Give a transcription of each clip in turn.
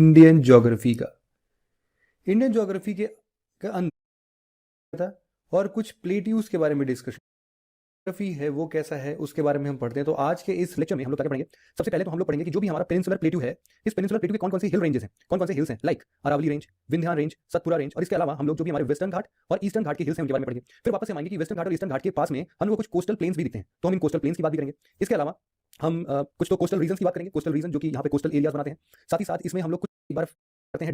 Indian geography का। Indian geography के का अंदर था और कुछ प्लेट्यूज के बारे में डिस्कशन ज्योग्राफी है वो कैसा है उसके बारे में हम पढ़ते हैं। तो आज के इस लेक्चर में हम लोग क्या पढ़ेंगे, सबसे पहले तो हम लोग पढ़ेंगे कि जो भी हमारा पेनिनसुलर प्लेट्यू है, इस पेनिनसुलर प्लेट्यू के कौन कौन सी हिल रेंजेस हैं, कौन कौन से हिल्स हैं, like Aravalli range, Vindhya range, Satpura range, और इसके अलावा हम लोग जो भी हमारे वेस्टर्न घाट और ईस्टर्न घाट के हिल्स हैं उनके बारे में पढ़ेंगे। फिर वापस से आएंगे कि वेस्टर्न घाट और ईस्टर्न घाट के पास में हम लोग कुछ कोस्टल प्लेन्स भी दिखते हैं, तो हम इन कोस्टल प्लेन्स की बात भी करेंगे। इसके अलावा हम कुछ तो कोस्टल रीजन की बात करेंगे, कोस्टल रीजन जो कि यहाँ पे कोस्टल एरियाज बनाते हैं। साथ ही साथ इसमें हम लोग कुछ एक बार करते हैं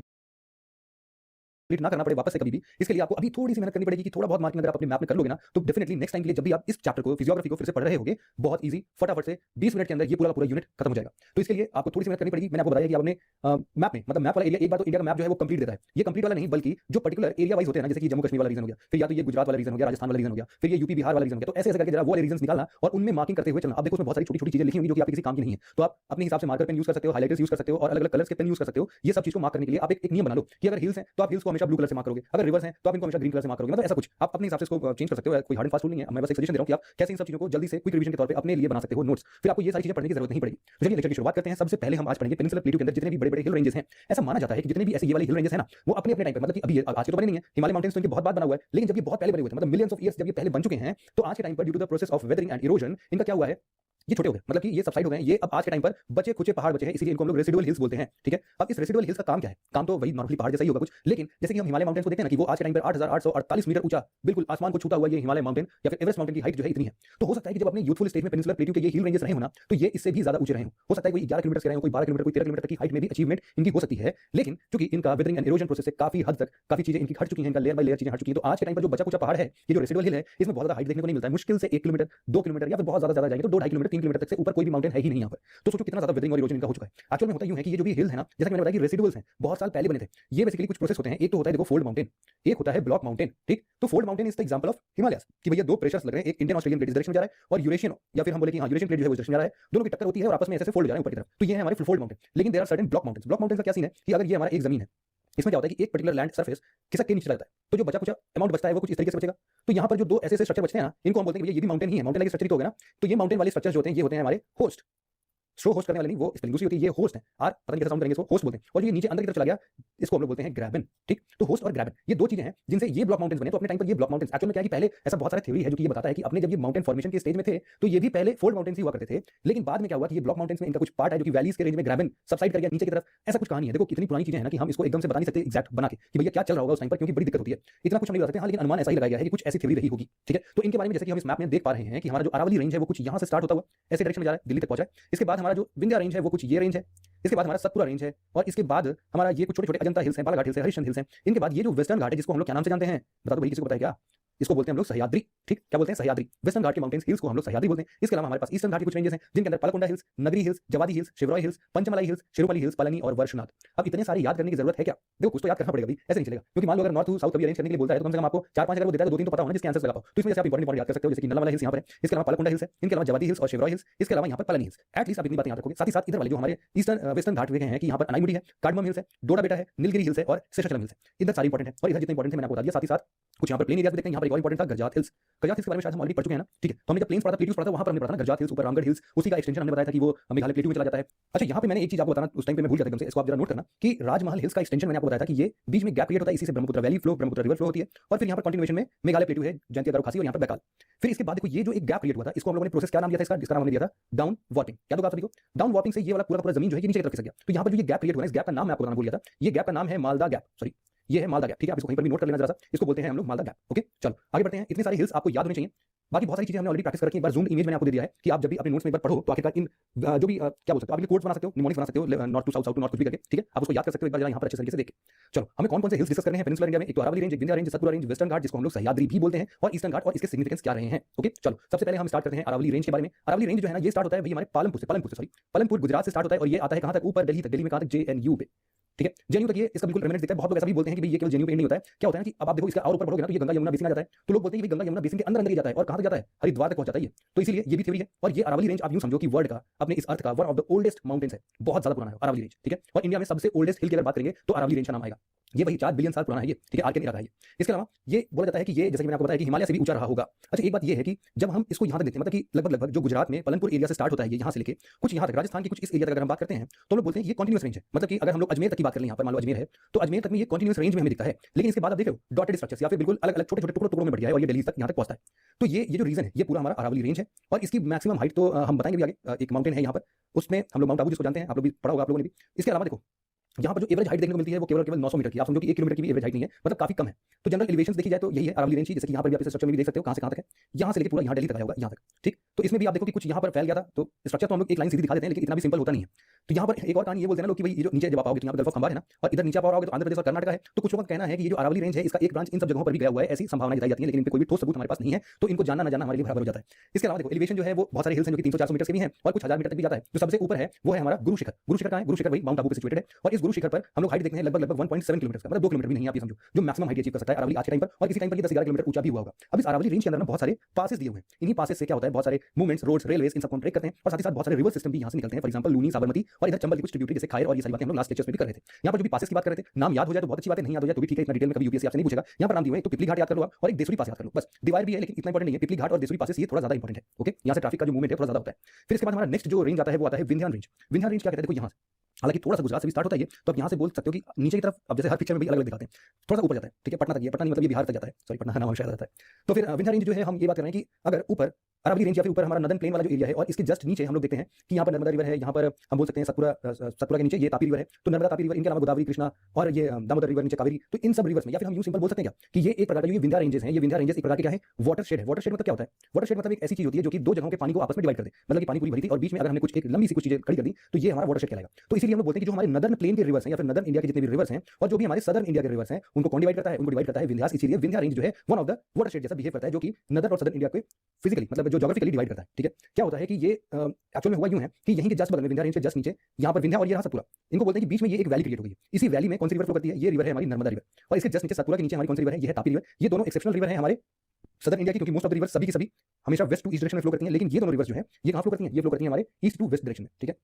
कंप्लीट ना करना पड़े वापस से कभी भी, इसके लिए आपको अभी थोड़ी सी मेहनत करनी पड़ेगी कि थोड़ा बहुत मार्किंग अगर आप अपने मैप में कर लोगे ना तो डेफिनेटली नेक्स्ट टाइम के लिए जब भी आप इस चैप्टर को फिजियोग्राफी को फिर से पढ़ रहे होगे बहुत इजी फटाफट से 20 मिनट के अंदर ये पूरा पूरा यूनिट खत्म हो जाएगा। तो इसके लिए आपको थोड़ी सी मेहनत करनी पड़ेगी। मैंने आपको बताया कि आपने मैप में मतलब मैप वाला एरिया एक बार तो इंडिया का मैप जो है वो कंप्लीट देता है। ये कंप्लीट वाला नहीं बल्कि जो पर्टिकुलर एरिया वाइज होते हैं ना, जैसे कि जम्मू कश्मीर वाला रीजन हो गया, फिर या तो ये गुजरात वाला रीजन हो गया, राजस्थान वाला रीजन हो गया, फिर ये यूपी बिहार वाला रीजन हो गया, तो ऐसे ऐसे करके जरा वो वाले रीजन निकालना और उनमें मार्किंग करते हुए चलना। अब देखो उसमें बहुत सारी छोटी छोटी चीजें लिखी होंगी जो कि आपके किसी काम की नहीं है, तो आप अपने हिसाब से मार्कर पेन यूज कर सकते हो, हाइलाइटर्स यूज कर सकते हो और अलग अलग कलर्स के पेन यूज कर सकते हो। ये सब चीज को मार्क करने के लिए आप एक नियम बना लो कि अगर हिल्स हैं तो आप हिल्स को हमेशा ब्लू कलर से मार्क करोगे, अगर रिवर्स हैं तो आप इनको हमेशा ग्रीन कलर से मार्क करोगे। मतलब ऐसा कुछ आप अपने हिसाब से इसको चेंज कर सकते हो, कोई हार्ड एंड फास्ट रूल नहीं है। मैं बस एक सजेशन दे रहा हूं कि आप कैसे इन सब चीजों को जल्दी से क्विक रिवीजन के तौर पे अपने लिए बना सकते हो नोट्स, फिर आपको ये सारी चीजें पढ़ने की जरूरत नहीं पड़ेगी। तो चलिए लेक्चर की शुरुआत करते हैं। सबसे पहले हम आज पढ़ेंगे पेनिनसुलर प्लेट्यू के अंदर जितने भी बड़े बड़े हिल रेंजेस हैं। ऐसा माना जाता है कि जितने भी ऐसे ये वाले हिल रेंजेस हैं ना वो अपने अपने टाइम पे, मतलब कि अभी आज के तो बने नहीं है, हिमालय माउंटेन्स तो इनके बहुत बाद बना हुआ है, लेकिन जब ये बहुत पहले बने हुए थे, मतलब मिलियंस ऑफ ईयर्स जब ये पहले बन चुके हैं, तो आज के टाइम पर due to the process of weathering and erosion इनका क्या हुआ है, ये छोटे हो गए, मतलब कि ये सबसाइड हो गए। ये अब आज के टाइम पर बचे कुछ पहाड़ बचे हैं, इसीलिए इनको हम लोग रेसिडुअल हिल्स बोलते हैं। ठीक है, अब इस रेसिडुअल हिल्स का काम क्या है? काम तो वही नॉर्मली पहाड़ जैसा ही होगा कुछ, लेकिन जैसे कि हम हिमालय माउंटेन को देखते हैं ना कि वो आज के टाइम पर 8848 मीटर ऊंचा बिल्कुल आसमान को छूता हुआ ये हिमालय माउंटेन या फिर एवरेस्ट माउंटेन की हाइट जो है इतनी है। तो हो सकता है कि जब अपने यूथफुल स्टेज में पेनिनसुलर प्लेट्यू के ये हिल रेंजेस रहे हो ना तो ये इससे भी ज्यादा ऊंचे रहे हो सकता है कोई 11 किलोमीटर से रहे हो, कोई 12 किलोमीटर, कोई 13 किलोमीटर तक की हाइट में भी अचीवमेंट इनकी हो सकती है। लेकिन क्योंकि इनका वेदरिंग एंड इरोजन प्रोसेस से काफी हद तक काफी चीजें इनकी हट चुकी हैं, इनका लेयर बाय लेयर चीजें हट चुकी हैं, तो आज के टाइम पर जो बचा कुचा पहाड़ है, ये जो रेसिडुअल हिल है, इसमें बहुत ज्यादा हाइट देखने को नहीं मिलता है। मुश्किल से 1 किलोमीटर 2 किलोमीटर या फिर बहुत ज्यादा जाएंगे तो 2 ढाई किलोमीटर 3 किलोमीटर तक से ऊपर कोई भी माउंटेन है ही नहीं यहाँ पर। तो सोचो कितना ज्यादा वेदरिंग और इरोजन इनका हो चुका है। एक्चुअल में होता यूं है कि ये जो भी हिल है ना, जैसा कि मैंने बताया कि रेसिडुअल्स हैं, बहुत साल पहले बने थे। ये बेसिकली कुछ प्रोसेस होते हैं, एक तो होता है देखो फोल्ड माउंटेन, एक होता है ब्लॉक माउंटेन। ठीक, तो fold mountain is the example of Himalayas कि भैया दो प्रेशर्स लग रहे हैं, एक इंडियन ऑस्ट्रेलियन प्लेट इस डायरेक्शन में जा रहा है और यूरेशियन या फिर हम बोले कि यूरेशियन प्लेट जो है वो इस डायरेक्शन में जा रहा है, दोनों की टक्कर होती है और आपस में ऐसे फोल्ड हो जा रहे हैं ऊपर की तरफ। तो ये है हमारे फोल्ड माउंटेन। लेकिन there are certain block mountains. Block mountain का क्या सीन है कि अगर ये हमारा एक जमीन है, इसमें क्या होता है कि एक पर्टिकुलर लैंड सरफेस खिसक के नीचे चला जाता है, तो जो बचा कुछ अमाउंट बचता है वो कुछ इस तरीके से बचेगा। तो यहाँ पर जो दो ऐसे ऐसे स्ट्रक्चर बचते हैं ना, इनको हम बोलते हैं कि ये भी माउंटेन ही है, माउंटेन लाइक स्ट्रक्चर ही तो होगा ना। तो ये माउंटेन वाले स्ट्रक्चर जो होते हैं ये होते हैं हमारे होस्ट। शो होस्ट करने वाले नहीं, वो स्पेलिंग दूसरी होती है, ये होस्ट है, आर पता नहीं कैसे साउंड करेंगे इसको, होस्ट बोलते हैं। और ये नीचे अंदर की तरफ चला गया, इसको हम लोग बोलते हैं ग्रैबन। ठीक, तो होस्ट और ग्रैबन ये दो चीजें हैं जिनसे ये ब्लॉक माउंटेन्स बने। तो अपने टाइम पर ये ब्लॉक माउंटेन्स एक्चुअल में क्या है कि पहले ऐसा बहुत सारा थ्योरी है जो कि ये बताता है कि अपने जब ये माउंटेन फॉर्मेशन के स्टेज में थे तो ये भी पहले फोल्ड माउंटेन्स ही हुआ करते थे, लेकिन बाद में क्या हुआ कि ये ब्लॉक माउंटेन्स में इनका कुछ पार्ट है जो कि वैलीज के रेंज में ग्रैबन सबसाइड कर गया नीचे की तरफ। ऐसा कुछ कहानी है। देखो कितनी पुरानी चीजें हैं ना कि हम इसको एकदम से बता नहीं सकते एग्जैक्ट बना के कि भैया क्या चल रहा होगा उस टाइम पर, क्योंकि बड़ी दिक्कत होती है, इतना कुछ हम नहीं बता सकते। हाँ, लेकिन अनुमान ऐसा ही लगाया गया है कि कुछ ऐसी थ्योरी रही होगी। ठीक है, तो इनके बारे में जैसे कि हम इस मैप में देख पा रहे हैं कि हमारा जो अरावली रेंज है वो कुछ यहाँ से स्टार्ट होता हुआ ऐसे डायरेक्शन में जा रहा है, दिल्ली तक पहुंचा है। इसके बाद हमारा जो विंध्या रेंज है वो कुछ ये रेंज है, इसके बाद हमारा सतपुरा रेंज है, और इसके बाद हमारा ये कुछ छोटे छोटे अजंता हिल्स हैं, बालाघाट हिल्स है, हरिश्चंद्र हिल्स हैं। इनके बाद ये जो वेस्टर्न घाट है जिसको हम लोग क्या नाम से जानते हैं, बता दो भाई, किसी को पता है क्या? इसको बोलते हैं हम लोग सह्याद्री। ठीक, क्या बोलते हैं? सह्याद्री। वेस्टर्न घाट के माउंटेन्स हिल्स को हम लोग सह्याद्री बोलते हैं। इसके अलावा हमारे पास ईस्टर्न घाट के कुछ रेंजेस हैं जिनके अंदर Palkonda hills, Nagari hills, Javadi hills, Shevaroy hills, Panchamalai hills, Shiropali hills, Palani और वर्षनाथ। अब इतने सारे याद करने की जरूरत है क्या? देखो कुछ तो याद करना पड़ेगा भाई, ऐसे नहीं चलेगा। क्योंकि मान लो अगर नॉर्थ टू साउथ कभी अरेंज करने के लिए बोलता है तो कम से कम आपको 4-5 अगर वो देता है तो 2-3 तो पता होना जिसके आंसर्स लगा पाओ। तो इसमें जैसे आप इंपॉर्टेंट याद कर सकते हो, जैसे कि नल्ला वाला हिल्स यहाँ पर है, इसके अलावा पालकोंडा हिल्स है, इनके अलावा जवादी हिल्स और शिवरॉय हिल्स, इसके अलावा यहाँ पर पलनी हिल्स। एटलीस्ट आप इतनी बातें याद रखोगे। साथ ही साथ इधर वाले जो हमारे ईस्टर्न वेस्टर्न घाट वे हैं कि यहाँ पर अनाईमुडी है, कार्डमम हिल्स है, डोडा बेटा है, नीलगिरी हिल्स है और शेषाचलम हिल्स है। इधर सारी इंपॉर्टेंट है और इधर जितने इंपॉर्टेंट है मैंने आपको बता दिया। साथ ही साथ कुछ यहाँ पर प्लेन एरियाज देखते हैं। यहाँ पर एक और इंपॉर्टेंट था गरजात हिल्स। गरजात हिल्स के बारे में शायद हम ऑलरेडी पढ़ चुके हैं ना। ठीक है, तो हमने जब प्लेन्स पढ़ा था, प्लेट्यूज पढ़ा था, वहां पर हमने पढ़ा था ना गरजात हिल्स, ऊपर रामगढ़ हिल्स, उसी का एक्सटेंशन हमने बताया था कि वो मेघालय प्लेट्यू में चला जाता है। अच्छा, यहाँ पे मैंने एक चीज आपको बताना उस टाइम पे मैं भूल जाता एकदम से, इसको आप जरा नोट करना कि राजमहल हिल्स का एक्सटेंशन मैंने आपको बताया था कि ये बीच में गैप क्रिएट होता है, इसी से Brahmaputra valley flow, Brahmaputra river flow होती है, और फिर यहाँ पर कंटिन्यूएशन में मेघालय प्लेट्यू है, जयंतिया गारो खासी और यहाँ पर बैकाल। फिर इसके बाद देखो ये जो एक गैप क्रिएट हुआ था, इसको हम लोगों ने प्रोसेस क्या नाम दिया था, इसका नाम हमने दिया था डाउन वार्पिंग। क्या होगा आप सभी को? डाउन वार्पिंग से ये वाला पूरा जमीन जो है ये नीचे की तरफ खिसक गया। तो यहाँ पर जो ये गैप क्रिएट हुआ, इस गैप का नाम मैं आपको बताना भूल गया था। ये गैप का नाम है मालदा गैप, सॉरी ये है मालदा गैप। ठीक है, आप इसको कहीं पर भी नोट कर लेना जरा सा, इसको बोलते हैं हम लोग मालदा गैप। ओके, चलो आगे बढ़ते हैं। इतने सारे हिल्स आपको याद होने चाहिए। बाकी बहुत सारी चीजें हमने ऑलरेडी प्रैक्टिस कर रखी है। एक बार जूम इमेज मैंने आपको दे दिया है कि आप जब भी अपने नोट्स में एक बार पढ़ो तो आखिरकार इन जो भी क्या बोल सकते हो, आप कोड्स बना सकते हो, निमोनिक्स बना सकते हो, north to south, south to north कुछ भी करके। ठीक है, आप उसको याद कर सकते हो एक बार जरा यहाँ पर अच्छे तरीके से देख के। चलो, हमें कौन कौन से हिल्स डिस्कस करने हैं पेनिनसुलर इंडिया में? एक तो अरावली रेंज, एक Vindhya range, Satpura range, western Ghat जिसको हम लोग सह्याद्री भी बोलते हैं, और ईस्टर्न घाट और इसके सिग्निफिकेंस क्या रहे हैं। ओके, चलो सबसे पहले हम स्टार्ट करते हैं अरावली रेंज के बारे में। अरावली रेंज जो है ना ये स्टार्ट होता है भाई हमारे पालनपुर से, पालनपुर गुजरात से स्टार्ट होता है और ये आता है कहां तक? ऊपर दिल्ली तक। दिल्ली में कहां तक? जेएनयू पे। ठीक है, जेएनयू तक ये इसका बिल्कुल रेमिनेंट दिखता है। बहुत लोग ऐसा भी बोलते हैं कि भाई ये केवल जेएनयू पे नहीं होता है। क्या होता है कि अब आप देखो इसका और ऊपर बढ़ोगे ना तो ये गंगा यमुना बेसिन आ जाता है, तो लोग बोलते हैं कि गंगा यमुना बेसिन के अंदर अंदर ही जाता है और कहां तक जाता है? हरिद्वार तक पहुंच जाता है ये। तो इसीलिए ये भी थ्योरी है। और ये अरावली रेंज आप यूं समझो कि वर्ल्ड का अपने इस अर्थ का one of the oldest mountains है, बहुत ज्यादा पुराना है अरावली रेंज। ठीक है, और इंडिया में सबसे ओल्डेस्ट हिल की अगर बात करेंगे तो अरावली रेंज का नाम आएगा। ये वही 4 बिलियन साल पुराना है ये, ठीक है, आर्कियन एरा का है ये। इसके अलावा ये बोला जाता है कि ये, जैसे कि मैंने आपको बताया, कि हिमालय से भी ऊंचा रहा होगा। अच्छा, एक बात ये है कि जब हम इसको यहाँ तक देखते हैं, मतलब कि लगभग जो गुजरात में पलनपुर एरिया से स्टार्ट होता है, ये यहाँ से लेके कुछ यहाँ तक राजस्थान की कुछ इस एरिया तक अगर हम बात करते हैं, तो हम लोग बोलते हैं ये कंटिन्यूअस रेंज है। मतलब कि अगर हम लोग अजमेर तक की बात करें, यहाँ पर मान लो अजमेर है, तो अजमेर तक में ये कंटिन्यूअस रेंज में हमें दिखता है। लेकिन इसके बाद आप देखो डॉटेड स्ट्रक्चर्स या फिर बिल्कुल अलग अलग छोटे छोटे टुकड़ों में बढ़ गया है और ये दिल्ली तक यहाँ तक पहुंचता है। तो ये जो रीजन है, ये पूरा हमारा अरावली रेंज है। और इसकी मैक्सिमम हाइट तो हम बताएंगे भी आगे, एक माउंटेन है यहाँ पर, उसमें हम लोग माउंट आबू जिसको जानते हैं, आप लोग भी पढ़ा होगा आप लोगों ने भी। इसके अलावा देखो यहाँ पर जो एवरेज हाइट देखने को मिलती है वो केवल 900 मीटर की। आप समझो कि 1 किलोमीटर की भी एवरेज हाइट नहीं है, मतलब काफी कम है। तो जनरल एलिवेशन देखी जाए तो यही है अरावली रेंज की, जैसे कि यहाँ पर भी आप इस स्ट्रक्चर में भी देख सकते हो कहाँ से कहाँ तक है, यहाँ से लेकर पूरा यहाँ दिल्ली तक आया होगा यहाँ तक, ठीक। तो इसमें भी आप देखो कि कुछ यहाँ पर फैल गया था, तो स्ट्रक्चर तो हम लोग एक लाइन सीधी दिखा देते हैं, लेकिन इतना भी सिंपल होता नहीं है। तो यहाँ पर एक और कहानी ये बोलते हैं ना लोग कि भाई ये जो नीचे जब आप आओगे तो यहाँ पर गल्फ ऑफ खंबार है ना, और इधर नीचे आप आओगे तो आंध्र प्रदेश और कर्नाटक है। तो कुछ लोगों का कहना है कि ये जो अरावली रेंज है इसका एक ब्रांच इन सब जगहों पर भी गया हुआ है, ऐसी संभावना जताई जाती है, लेकिन इनके कोई भी ठोस सबूत हमारे पास नहीं है। तो इनको जानना ना जानना हमारे लिए बराबर हो जाता है। इसके अलावा देखो एलिवेशन जो है वो बहुत सारे हिल्स हैं जो कि 300-400 मीटर के भी हैं और कुछ 1000 मीटर तक भी जाता है। जो सबसे ऊपर है वो है हमारा गुरु शिखर। गुरु शिखर कहाँ है? गुरु शिखर वही माउंट आबू पे सिचुएटेड है। और इस गुरु शिखर पर हम लोग हाइट देखते हैं लगभग 1.7 किलोमीटर का, मतलब 2 किलोमीटर भी नहीं है, आप ये समझो, जो मैक्सिमम हाइट अचीव कर सकता है अरावली आज के टाइम पर। और किसी टाइम पर ये 10-11 किलोमीटर ऊंचा भी हुआ होगा। अब इस अरावली रेंज के अंदर ना बहुत सारे पासेस दिए हुए हैं। इन्हीं पासेस से क्या होता है, बहुत सारे मूवमेंट्स, रोड्स, रेलवेज, इन सबको हम ट्रैक करते हैं और साथ ही साथ बहुत सारे रिवर सिस्टम भी यहाँ से निकलते हैं। फॉर एग्जांपल लूनी, साबरमती और इधर चंबल की कुछ ट्रिब्यूटरी जैसे खायर और ये सारी बातें हम लोग लास्ट लेक्चर्स में भी कर रहे थे। यहाँ पर जो भी पासेस की बात कर रहे थे, नाम याद हो जाए तो बहुत अच्छी बात है, नहीं याद हो जाए तो भी ठीक है, इतना डिटेल में कभी यूपीएससी आपसे नहीं पूछेगा। यहाँ पर नाम दिए हुए हैं, तो पिपली घाट याद कर लो आप, और एक देसुरी पास याद कर लो, बस। डिवाइड भी है लेकिन इतना इंपॉर्टेंट नहीं है। पिपली घाट और देसुरी पासेस ये थोड़ा ज्यादा इंपॉर्टेंट है, ओके। यहाँ से ट्रैफिक का जो मूवमेंट है थोड़ा ज्यादा होता है। फिर इसके बाद हमारा नेक्स्ट जो रेंज आता है वो आता है विंध्यान रेंज। विंध्यान रेंज क्या कहते हैं, देखो यहाँ से हालांकि थोड़ा सा गुजरात से भी स्टार्ट होता है ये, तो आप यहाँ से बोल सकते हो कि नीचे की तरफ, अब जैसे हर पिक्चर में भी अलग अलग दिखाते हैं, थोड़ा सा ऊपर जाता है, ठीक है, पटना तक, ये पटना नहीं मतलब ये बिहार तक जाता है, सॉरी पटना का नाम शायद आता है। तो फिर विंध्या रेंज जो है हम ये बात कर रहे हैं कि अगर ऊपर अरावली रेंज या फिर ऊपर हमारा नदन प्लेन वाला जो एरिया है और इसके जस्ट नीचे हम लोग देखते हैं कि यहाँ पर नर्मदा रिवर है, यहाँ पर हम बोल सकते हैं सतपुरा के नीचे ये तापी रिवर है। तो नर्मदा तापी रिवर, इनके अलावा गोदावरी, कृष्णा और ये दामोदर रिवर नीचे कावेरी, तो इन सब रिवर्स में या फिर हम यूं सिंपल बोल सकते हैं क्या कि ये एक प्रकार का, ये विंध्या रेंजेस हैं, ये विंध्या रेंजेस एक प्रकार के क्या है, वाटर शेड है। वाटर शेड मतलब क्या होता है? वाटर शेड मतलब एक ऐसी चीज होती है जो कि दो जगहों के पानी को आपस में डिवाइड कर दे, मतलब कि पानी पूरी भरी थी और बीच में अगर हमने कुछ एक लंबी सी कुछ चीजें खड़ी कर दी तो ये हमारा वाटर शेड कहलाएगा। तो इसीलिए हम लोग बोलते हैं कि जो हमारे नदर्न प्लेन के रिवर्स हैं या फिर नदर्न इंडिया के जितने भी रिवर्स हैं और जो भी हमारे सदर्न इंडिया के रिवर्स हैं उनको कौन डिवाइड करता है? उनको डिवाइड करता है विंध्यास। इसीलिए विंध्या रेंज जो है one of the water shade जैसा बिहेव करता है, जो कि नदर्न और सदर्न इंडिया को फिजिकली मतलब जो ज्योग्राफिकली डिवाइड करता है, ठीक है। क्या होता है कि ये एक्चुअल में हुआ यूं है कि यहीं के जस्ट बगल में विंध्या रेंज के जस्ट नीचे यहाँ पर विंध्या और ये रहा सतपुरा, इनको बोलते हैं कि बीच में ये एक वैली क्रिएट हो गई है। इसी वैली में कौन सी रिवर फ्लो करती है? ये रिवर है हमारी नर्मदा रिवर। और इसके जस्ट नीचे सतपुरा के नीचे हमारी कौन सी रिवर है? ये है तापी रिवर। ये दोनों एक्सेप्शनल रिवर है हमारे सदर्न इंडिया की, क्योंकि मोस्ट ऑफ द रिवर सभी की सभी हमेशा वेस्ट टू ईस्ट डायरेक्शन में फ्लो करती हैं, लेकिन ये दोनों रिवर्स जो है ये कहाँ फ्लो करती हैं? ये फ्लो करती हैं हमारे ईस्ट टू वेस्ट डायरेक्शन में, ठीक है।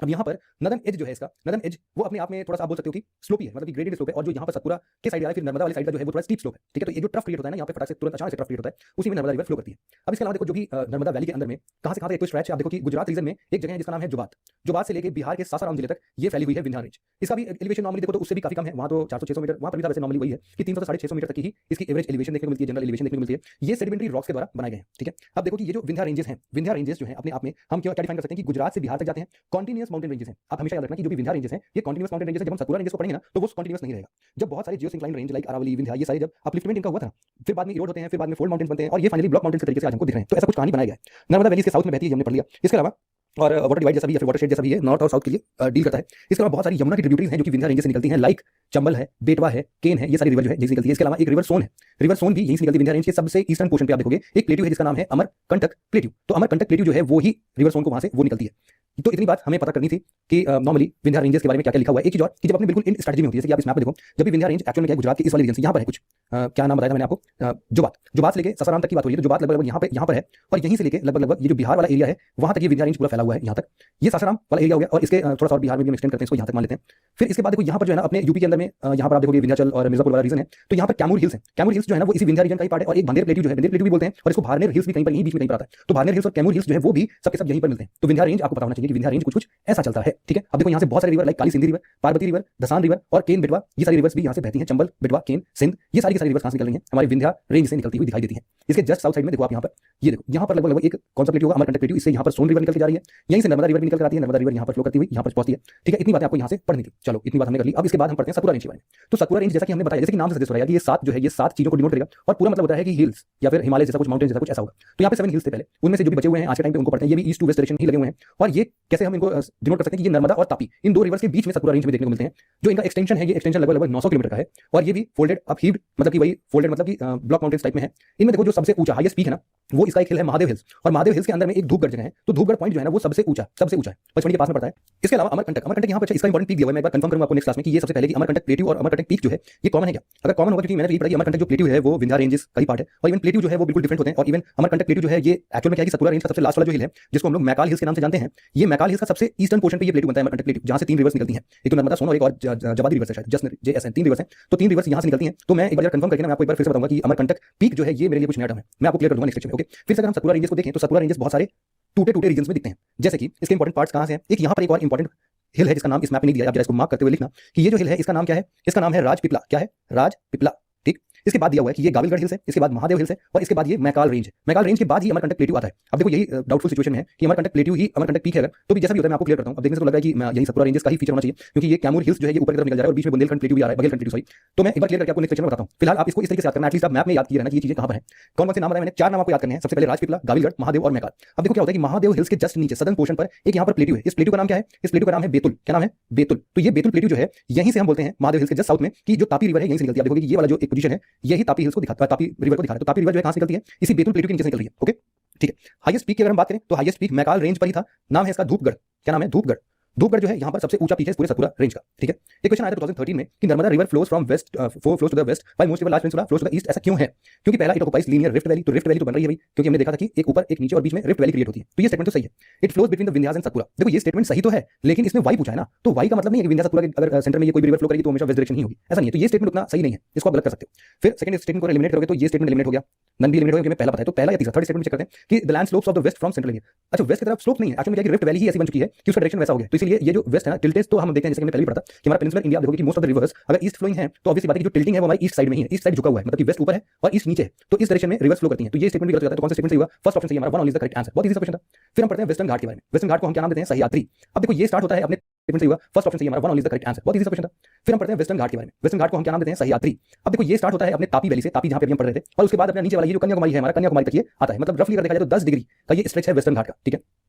अब यहाँ पर नदन एज जो है इसका, नदन एज वो अपने आप में थोड़ा सा आप बोल सकते हो कि स्लोपी है, मतलब कि ग्रेडेड स्लोप है। और जो यहाँ पर सतपुरा के साइड आ रहा है फिर नर्मदा वाली साइड का जो है वो थोड़ा स्टीप स्लोप है, ठीक है। तो ये जो ट्रफ क्रिएट होता है ना यहाँ पे फटाक से तुरंत अचानक से ट्रफ क्रिएट होता है, उसी में नर्मदा रिवर फ्लो करती है। अब इसके अलावा देखो जो भी नर्मदा वैली के अंदर में कहाँ से कहाँ एक स्ट्रेच है, आप देखो कि गुजरात रीजन में एक जगह है जिसका नाम है जोबात। जोबात से लेकर बिहार के सासाराम जिले तक ये फैली हुई है विंध्या रेंज। इसका भी एलिवेशन नॉर्मली देखो तो उससे भी काफी कम है, वहाँ तो 400-600 मीटर, वहाँ पर भी वैसे नॉर्मली वही है कि 300 से 650 मीटर तक ही इसकी एवरेज एलिवेशन देखने को मिलती है, जनरल एलिवेशन देखने को मिलती है। ये सेडिमेंटरी रॉक्स के द्वारा बनाए गए हैं, ठीक है। अब देखो कि ये जो विंध्या रेंजेस हैं, विंध्या रेंजेस जो है अपने आप में हम क्या डिफाइन कर सकते हैं कि गुजरात से बिहार तक जाते हैं, कॉन्टिन्यूअस माउंटेन रेंजेस हैं। आप हमेशा याद रखना कि जो भी विंध्या रेंजेस हैं ये कॉन्टिन्यूअस माउंटेन रेंजेस है। जब हम सतपुरा रेंजेस को पढ़ेंगे ना तो वो कॉन्टिन्यूअस नहीं रहेगा। जब बहुत सारे geosyncline range like Aravalli, Vindhya, ये सारे जब अपलिफ्टमेंट इनका हुआ था फिर बाद में इरोड होते हैं, फिर बाद में फोल्ड माउंटेन्स बनते हैं और ये फाइनली ब्लॉक माउंटेन्स के तरीके से आज हमको दिख रहे हैं। तो ऐसा कुछ कहानी बनाया गया है। नर्मदा वैली के साउथ में बहती है, हमने पढ़ लिया। इसके अलावा और वाटर डिवाइड जैसा भी या फिर वाटर शेड जैसा भी है, नॉर्थ और साउथ के लिए डील करता है। इसके अलावा बहुत सारी यमुना की ट्रिब्यूटरीज हैं जो कि विंध्या रेंज से निकलती हैं, लाइक चंबल है, बेटवा है, केन है, ये सारी रिवर जो है यहीं से निकलती है। इसके अलावा एक रिवर सोन है, रिवर सोन भी यहीं से निकलती है। विंध्या रेंज के सबसे ईस्टर्न पोर्शन पे आप देखोगे एक प्लेट्यू है जिसका नाम है अमरकंटक प्लेट्यू। तो अमरकंटक प्लेट्यू जो है वो ही रिवर सोन को वहां से वो निकलती है। तो इतनी बात हमें पता करनी थी कि नॉर्मली विंध्या रेंजेस के बारे में क्या क्या लिखा हुआ है। एक चीज और कि जब अपने बिल्कुल इन स्ट्रेटजी में होती है, जैसे कि आप इस मैप में देखो, जब भी विंध्या रेंज एक्चुअल में क्या है, गुजरात के इस वाले रीजन से यहाँ पर है कुछ क्या नाम बताया था मैंने आपको, जोबात से लेके ससाराम तक की बात हो रही है। तो जोबात लगभग यहाँ पर है और यहीं से लेके लगभग ये जो बिहार वाला एरिया है वहां तक ये विंध्या रेंज पूरा फैला हुआ है यहाँ तक। ये सासाराम वाला एरिया हो गया और इसके थोड़ा सा और बिहार में भी हम एक्सटेंड करते हैं, इसको यहाँ तक मान लेते हैं। फिर इसके बाद देखो यहाँ पर जो है ना अपने यूपी के अंदर में यहाँ पर आप देखोगे विंध्याचल और मिर्जापुर वाला रीजन है। तो यहाँ पर कैमूर हिल्स है, कैमूर हिल्स जो है ना वो इसी विंध्या रीजन का ही पार्ट है। और एक बंदेर प्लेट्यू जो है, बंदेर प्लेट्यू भी बोलते हैं, और इसको भारनेर हिल्स भी कहीं पर यहीं बीच में कहीं पर आता है। तो भारनेर हिल्स और कैमूर हिल्स जो है वो भी सबके सब यहीं पर मिलते हैं। तो विंध्या रेंज आपको पता होना चाहिए कि विंध्या रेंज कुछ ऐसा चलता है, ठीक है। अब देखो यहाँ से बहुत सारे river like Kali Sindhi river, Parvati river, Dasan river और केन बेटवा, ये सारी रिवर्स भी यहाँ से बहती हैं। चंबल, बेटवा, केन, सिंध, ये सारी की सारी रिवर्स कहाँ से निकल रही हैं? हमारी विंध्या रेंज से निकलती हुई दिखाई देती है। इसके जस्ट साउथ साइड में देखो आप यहाँ पर, ये देखो यहाँ पर लगभग एक कौन सा प्लेट्यू होगा, अमरकंटक प्लेट्यू। इससे यहाँ पर सोन रिवर निकल के जा रही है, यहीं से नर्मदा रिवर भी निकल कर आती है, नर्मदा रिवर यहाँ पर फ्लो करती हुई यहाँ पर पहुंचती है, ठीक है। इतनी बातें आपको यहाँ से पढ़नी थी। चलो इतनी बात हमने कर ली। अब इसके बाद हम पढ़ते हैं सतपुरा रेंज के बारे में। तो सतपुरा रेंज जैसा कि हमने बताया, जैसे कि नाम से सजेस्ट हो रहा है कि ये 7 जो है ये 7 चीजों को डिनोट करेगा और पूरा मतलब होता है कि हिल्स या फिर हिमालय जैसा कुछ, माउंटेन जैसा कुछ ऐसा होगा। तो यहाँ पे 7 हिल्स थे पहले, उनमें से जो भी बचे हुए हैं आज के टाइम पे उनको पढ़ते हैं। ये भी ईस्ट टू वेस्ट डायरेक्शन ही लगे हुए हैं। और ये कैसे हम इनको डिनोट कर सकते हैं कि ये नर्मदा और तापी इन दो रिवर्स के बीच में सतपुरा रेंज में देखने को मिलते हैं। जो इनका एक्सटेंशन है, ये एक्सटेंशन लगभग 900 किलोमीटर का है और ये भी फोल्डेड अप हीव्ड, मतलब कि वही फोल्डेड मतलब कि ब्लॉक माउंटेन्स टाइप में है। इनमें देखो जो सबसे ऊंचा हाईएस्ट पीक है ना वो इसका एक हिल है महादेव हिल्स, और महादेव हिल्स के अंदर में एक धूपगढ़ जगह है। तो धूपगढ़ पॉइंट जो है ना वो सबसे ऊंचा है, पचमढ़ी के पास में पड़ता है। इसके अलावा अमरकंटक यहाँ पर इसका इंपॉर्टेंट पीक दिया हुआ है। मैं एक बार कंफर्म करूंगा आपको नेक्स्ट क्लास में कि ये सबसे पहले कि अमरकंटक प्लेट्यू और अमरकंटक पीक जो है ये कॉमन है क्या? अगर कॉमन होगा, क्योंकि मैंने ये पढ़ा कि अमरकंटक जो प्लेट्यू है वो विंध्या रेंजेस का ही पार्ट है और इवन प्लेट्यू जो है वो बिल्कुल डिफरेंट होते हैं। और इवन अमरकंटक प्लेट्यू जो है ये एक्चुअल में क्या है कि सतपुरा रेंज का सबसे लास्ट वाला जो हिल है जिसको हम लोग मैकाल हिल्स के नाम से जानते हैं, ये मैकाल हिल्स का सबसे ईस्टर्न पोर्शन पे ये प्लेटू बनता है, अमरकंटक प्लेटू, जहां से 3 रिवर्स निकलती हैं। एक तो नर्मदा, सोन और एक और जवादी रिवर्स है शायद, जस्ट JSN, 3 रिवर्स हैं। तो 3 रिवर्स यहां से निकलती हैं। तो मैं एक बार कंफर्म करके ना मैं आपको एक बार फिर से बताऊंगा कि अमरकंटक पीक जो है ये मेरे लिए कुछ नया टर्म है, मैं आपको क्लियर कर दूंगा नेक्स्ट लेक्चर में। ओके, फिर से अगर हम सतपुरा रेंजेस को देखें तो सतपुरा रेंजेस बहुत सारे टूटे रीजन में दिखते हैं। जैसे कि इसके इंपॉर्टेंट पार्ट्स कहां से हैं, एक यहाँ पर एक और इंपॉर्टेंट हिल है जिसका नाम इस मैप में नहीं दिया, आप जरा इसको मार्क करते हुए लिखना कि ये जो हिल है इसका नाम क्या है, इसका नाम है राजपिपला। क्या है? राजपिपला। ठीक, इसके बाद दिया हुआ है कि ये गाविलगढ़ हिल्स है, इसके बाद महादेव हिल्स है और इसके बाद ये मैकाल रेंज है। मैकाल रेंज के बाद ही अमरकंटक प्लेटू आता है। अब देखो यही डाउटफुल सिचुएशन है कि अमरकंटक प्लेटू ही अमरकंटक पीक है अगर, तो भी जैसा भी होता है मैं आपको क्लियर करता हूं। अब देखने से तो लग रहा है कि यही सतपुरा रेंजेस का ही फीचर होना चाहिए, क्योंकि ये कैमूर हिल्स जो है ये ऊपर की तरफ निकल जा रहा है और बीच में बुंदेलखंड प्लेटू भी आ रहा है, बघेलखंड प्लेटू सॉरी। तो मैं एक बार क्लियर करके आपको नेक्स्ट लेक्चर में बताता हूं। फिलहाल आप इसको इस तरीके से याद करना, एटलीस्ट आप मैप में याद किए रहना कि ये चीजें कहां पर हैं। कौन-कौन से नाम बताए मैंने? 4 नाम आपको याद करने हैं। सबसे पहले राजपिपला, गाविलगढ़, महादेव और मैकाल। अब देखो क्या होता है कि महादेव हिल्स के जस्ट नीचे सदर्न पोर्शन पर एक यहाँ पर प्लेटू है। इस प्लेटू का नाम क्या है? इस प्लेटू का नाम है बेतुल। क्या नाम है? बेतुल। तो ये बेतुल प्लेटू जो है यहीं से हम बोलते हैं महादेव हिल्स के जस्ट साउथ में कि जो तापी रिवर है यहीं से निकलती है। आप देखोगे कि ये वाला जो एक पोजीशन है यही तापी हिल्स को दिखाता है, तापी रिवर को दिखा रहा है। तो तापी रिवर जो है कहां से निकलती है? इसी बेतुल प्लेटू के नीचे से निकल रही है। ओके, ठीक है। हाईएस्ट पीक की अगर हम बात करें तो हाईएस्ट पीक मैकाल रेंज पर ही था, नाम है इसका धूपगढ़। क्या नाम है? धूपगढ़। धूपगढ़ जो है यहाँ पर सबसे ऊंचा पीक है पूरे सतपुरा रेंज का। ठीक है, एक क्वेश्चन आया था 2013 में कि Narmada river flows from west, flows to the west while most river large peninsula flows to the east. ऐसा क्यों है? क्योंकि पहला it occupies linear rift valley. तो रिफ्ट वैली तो बन रही है भाई, क्योंकि हमने देखा था कि एक ऊपर एक नीचे और बीच में रिफ्ट वैली क्रिएट होती है। तो ये स्टेटमेंट तो सही है, it flows between the Vindhyas and Satpura. देखो ये स्टेटमेंट सही तो है, लेकिन इसमें वाई पूछा है ना, तो वाई का मतलब नहीं है कि विंध्यास सतपुरा के अगर सेंटर में ये कोई रिवर फ्लो करेगी तो हमेशा वेस्ट डायरेक्शन ही होगी, ऐसा नहीं है। तो ये स्टेटमेंट उतना सही नहीं है, इसको आप गलत कर सकते हो। फिर सेकंड स्टेटमेंट को एलिमिनेट करोगे तो ये स्टेटमेंट एलिमिनेट हो गया, नन भी एलिमिनेट हो गया, मैं पहला बताया। तो पहला या तीसरा, थर्ड स्टेटमेंट चेक करते हैं कि the land slopes of the west from central India. अच्छा, वेस्ट की तरफ स्लोप नहीं है, एक्चुअली रिफ्ट वैली ही ऐसी बन चुकी है कि उसका डायरेक्शन वैसा हो गया। तो इसलिए ये जो वेस्ट है ना, टिल्टेज तो हम देखते हैं, जैसे हमने पहले भी पढ़ा था कि हमारा पेनिनसुलर इंडिया देखोगे कि मोस्ट ऑफ द रिवर्स अगर ईस्ट फ्लोइंग है तो ऑब्वियसली बात है कि जो टिल्टिंग है वो हमारी ईस्ट साइड में ही है, ईस्ट साइड झुका हुआ है, मतलब कि वेस्ट ऊपर है और ईस्ट नीचे है, तो इस डायरेक्शन में रिवर्स फ्लो करती है। तो ये स्टेटमेंट भी गलत हो जाता है। तो कौन सा स्टेटमेंट सही हुआ? फर्स्ट ऑप्शन सही है हमारा, 1 only is the correct answer. बहुत इजी सा क्वेश्चन था। फिर हम पढ़ते हैं वेस्टर्न घाट के बारे में। वेस्टर्न घाट को हम क्या नाम देते हैं? सह्याद्री। अब देखो ये स्टार्ट होता है अपने स्टेटमेंट सही हुआ, फर्स्ट ऑप्शन सही है हमारा, 1 only is the correct answer. बहुत इजी सा क्वेश्चन था। फिर हम पढ़ते हैं वेस्टर्न घाट के बारे में। वेस्टर्न घाट को हम क्या नाम देते हैं? सह्याद्री। अब देखो ये स्टार्ट होता है अपने तापी वैली से, तापी जहां पे हम पढ़ रहे थे, और उसके बाद अपना नीचे वाला ये जो कन्याकुमारी है हमारा, कन्याकुमारी तक ये आता है। मतलब रफली अगर देखा जाए तो 10 डिग्री का ये स्ट्रेच है वेस्टर्न घाट का। ठीक है,